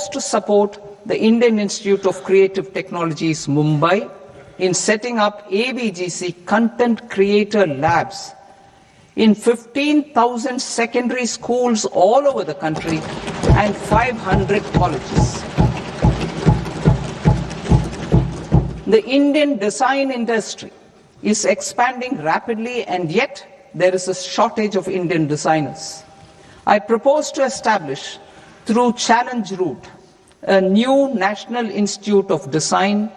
to support the Indian Institute of Creative Technologies, Mumbai, in setting up AVGC content creator labs in 15,000 secondary schools all over the country and 500 colleges. The Indian design industry is expanding rapidly, and yet there is a shortage of Indian designers. I propose to establish, through Challenge Route, a new National Institute of Design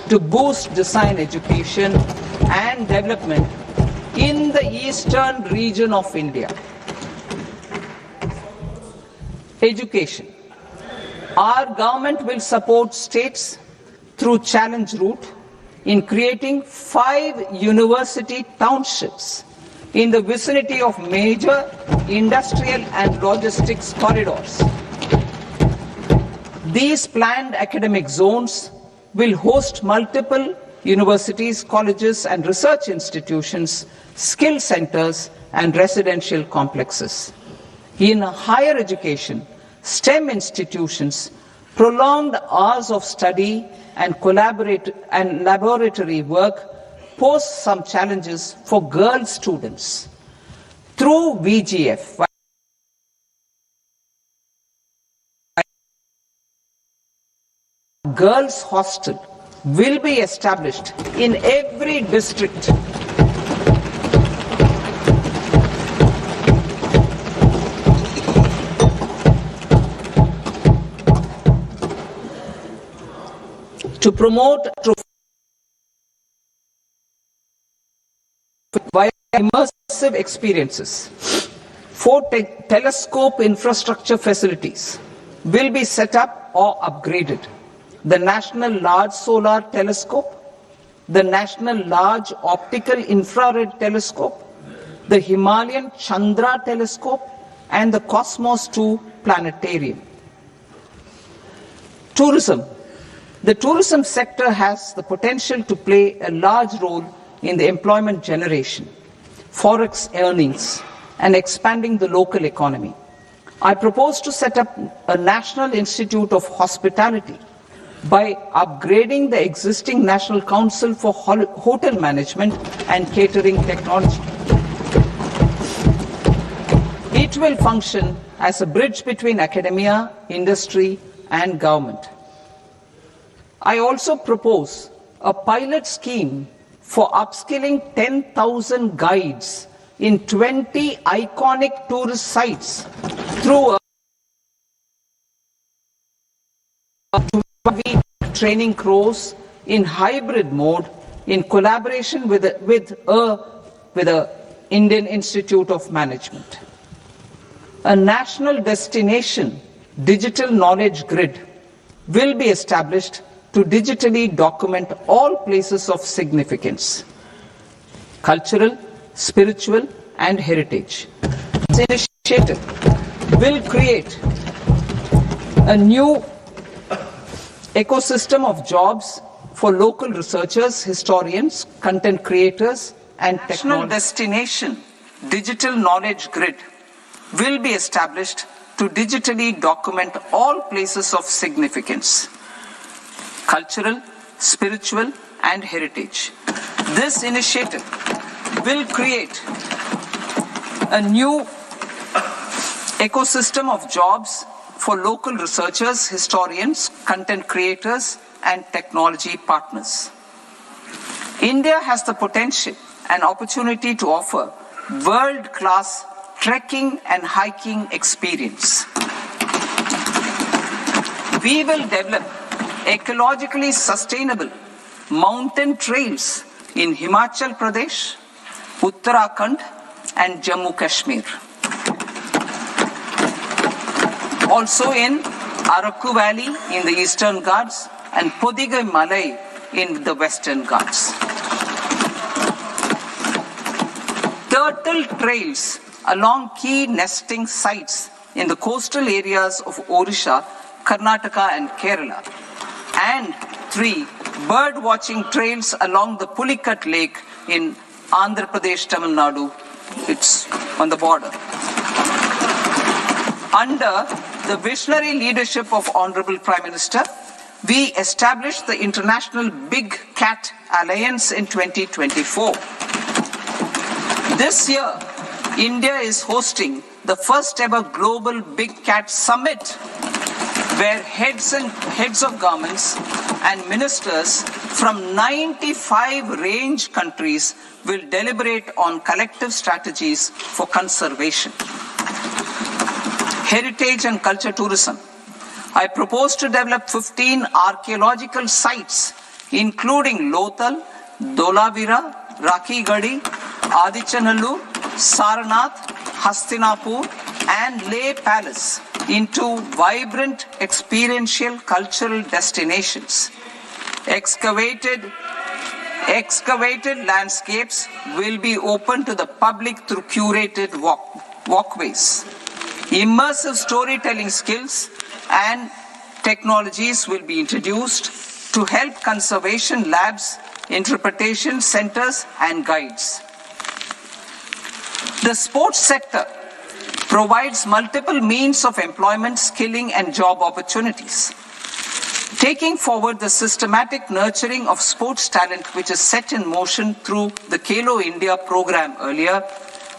to boost design education and development in the eastern region of India. Education. Our government will support states through Challenge Route in creating 5 university townships in the vicinity of major industrial and logistics corridors. These planned academic zones will host multiple universities, colleges and research institutions, skill centers and residential complexes. In higher education, STEM institutions, prolonged hours of study and laboratory work pose some challenges for girl students. Through VGF, girls' hostel will be established in every district. To promote via immersive experiences. 4 telescope infrastructure facilities will be set up or upgraded. The National Large Solar Telescope, the National Large Optical Infrared Telescope, the Himalayan Chandra Telescope, and the Cosmos 2 Planetarium. Tourism. The tourism sector has the potential to play a large role in the employment generation, forex earnings, and expanding the local economy. I propose to set up a National Institute of Hospitality by upgrading the existing National Council for Hotel Management and Catering Technology. It will function as a bridge between academia, industry, and government. I also propose a pilot scheme for upskilling 10,000 guides in 20 iconic tourist sites through a 2-week training course in hybrid mode in collaboration with the Indian Institute of Management. A national destination digital knowledge grid will be established to digitally document all places of significance, cultural, spiritual, and heritage. This initiative will create a new ecosystem of jobs for local researchers, historians, content creators, and national destination digital knowledge grid will be established to digitally document all places of significance, cultural, spiritual, and heritage. This initiative will create a new ecosystem of jobs for local researchers, historians, content creators, and technology partners. India has the potential and opportunity to offer world-class trekking and hiking experience. We will develop ecologically sustainable mountain trails in Himachal Pradesh, Uttarakhand, and Jammu Kashmir. Also in Araku Valley in the Eastern Ghats and Podigai Malai in the Western Ghats. Turtle trails along key nesting sites in the coastal areas of Odisha, Karnataka, and Kerala. And 3 bird watching trails along the Pulikat Lake in Andhra Pradesh, Tamil Nadu. It's on the border. Under the visionary leadership of Honorable Prime Minister, we established the International Big Cat Alliance in 2024. This year, India is hosting the first ever Global Big Cat Summit, where heads of governments and ministers from 95 range countries will deliberate on collective strategies for conservation. Heritage and culture tourism. I propose to develop 15 archaeological sites, including Lothal, Dolavira, Rakhi Gadi, Adichanallur, Saranath, Hastinapur, and Leh Palace into vibrant experiential cultural destinations. Excavated landscapes will be open to the public through curated walkways. Immersive storytelling skills and technologies will be introduced to help conservation labs, interpretation centers, and guides. The sports sector provides multiple means of employment, skilling, and job opportunities. Taking forward the systematic nurturing of sports talent, which is set in motion through the Khelo India program earlier,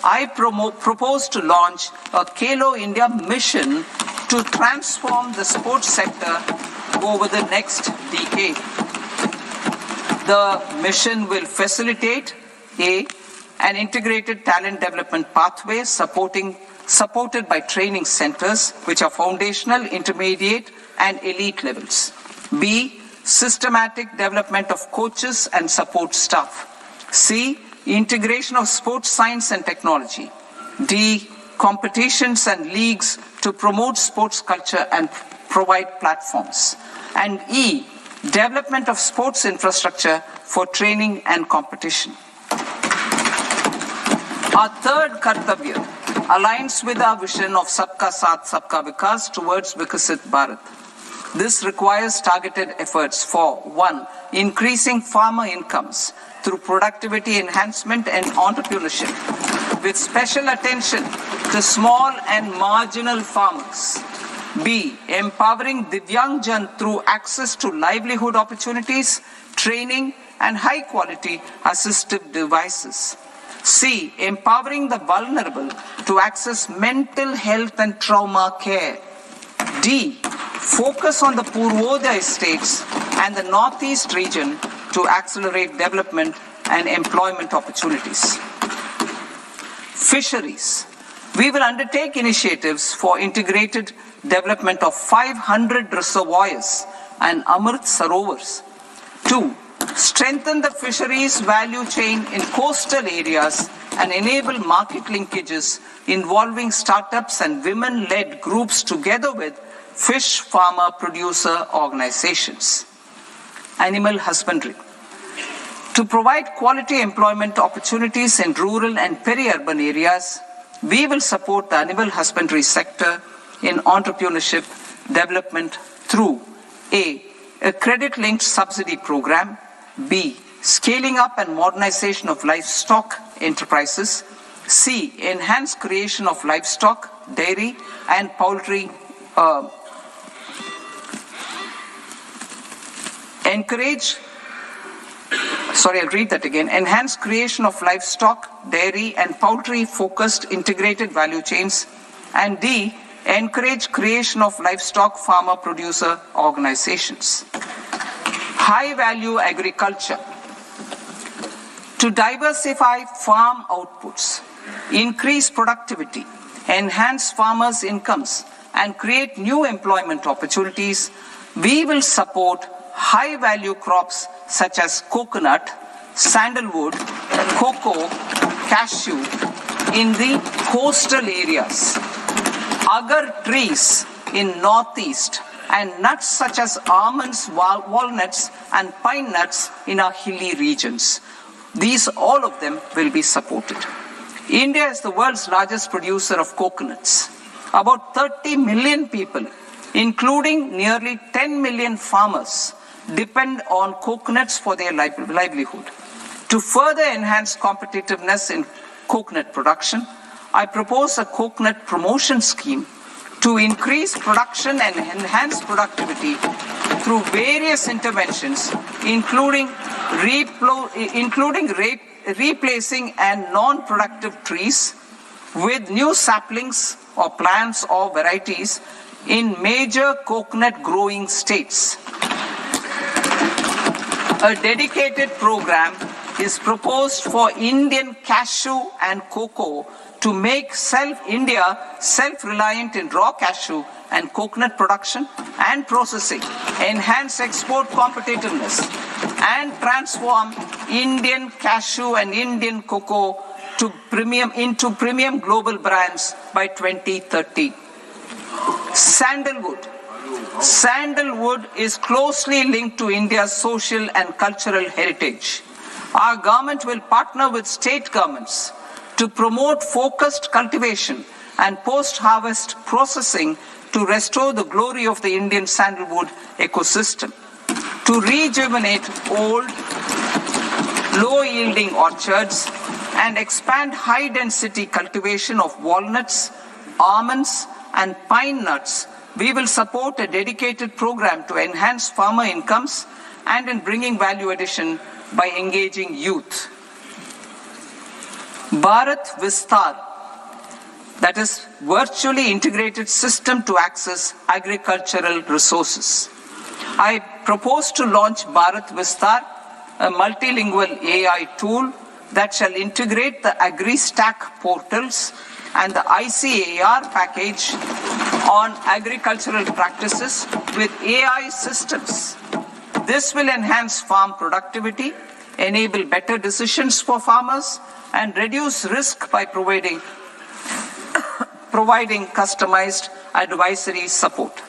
I propose to launch a Khelo India mission to transform the sports sector over the next decade. The mission will facilitate an integrated talent development pathway supported by training centers, which are foundational, intermediate, and elite levels. B, systematic development of coaches and support staff. C, integration of sports science and technology. D, competitions and leagues to promote sports culture and provide platforms. And E, development of sports infrastructure for training and competition. Our third Kartavya aligns with our vision of Sabka Saath, Sabka Vikas towards Vikasit Bharat. This requires targeted efforts for 1, increasing farmer incomes through productivity enhancement and entrepreneurship, with special attention to small and marginal farmers. B, empowering Divyang Jan through access to livelihood opportunities, training, and high-quality assistive devices. C, empowering the vulnerable to access mental health and trauma care. D, focus on the Purvodaya states and the Northeast region to accelerate development and employment opportunities. Fisheries. We will undertake initiatives for integrated development of 500 reservoirs and Amrit Sarovars. 2, strengthen the fisheries value chain in coastal areas and enable market linkages involving startups and women-led groups together with fish farmer producer organizations. animal husbandry. To provide quality employment opportunities in rural and peri-urban areas, we will support the animal husbandry sector in entrepreneurship development through A credit-linked subsidy program, B, scaling up and modernization of livestock enterprises, C, enhanced creation of livestock, dairy and poultry, enhanced creation of livestock, dairy and poultry focused integrated value chains, and D, encourage creation of livestock farmer producer organizations. High value agriculture. To diversify farm outputs, increase productivity, enhance farmers' incomes, and create new employment opportunities, we will support high value crops such as coconut, sandalwood, cocoa, cashew in the coastal areas, agar trees in northeast, and nuts such as almonds, walnuts, and pine nuts in our hilly regions. These, all of them, will be supported. India is the world's largest producer of coconuts. About 30 million people, including nearly 10 million farmers, depend on coconuts for their livelihood. To further enhance competitiveness in coconut production, I propose a coconut promotion scheme to increase production and enhance productivity through various interventions, including replacing and non-productive trees with new saplings or plants or varieties in major coconut growing states. A dedicated program is proposed for Indian cashew and cocoa to make India self-reliant in raw cashew and coconut production and processing, enhance export competitiveness, and transform Indian cashew and Indian cocoa into premium global brands by 2030. Sandalwood. Sandalwood is closely linked to India's social and cultural heritage. Our government will partner with state governments to promote focused cultivation and post-harvest processing to restore the glory of the Indian sandalwood ecosystem, to rejuvenate old, low-yielding orchards, and expand high-density cultivation of walnuts, almonds, and pine nuts. We will support a dedicated program to enhance farmer incomes and in bringing value addition by engaging youth. Bharat Vistar, that is virtually integrated system to access agricultural resources. I propose to launch Bharat Vistar, a multilingual AI tool that shall integrate the AgriStack portals and the ICAR package on agricultural practices with AI systems. This will enhance farm productivity, enable better decisions for farmers, and reduce risk by providing customized advisory support.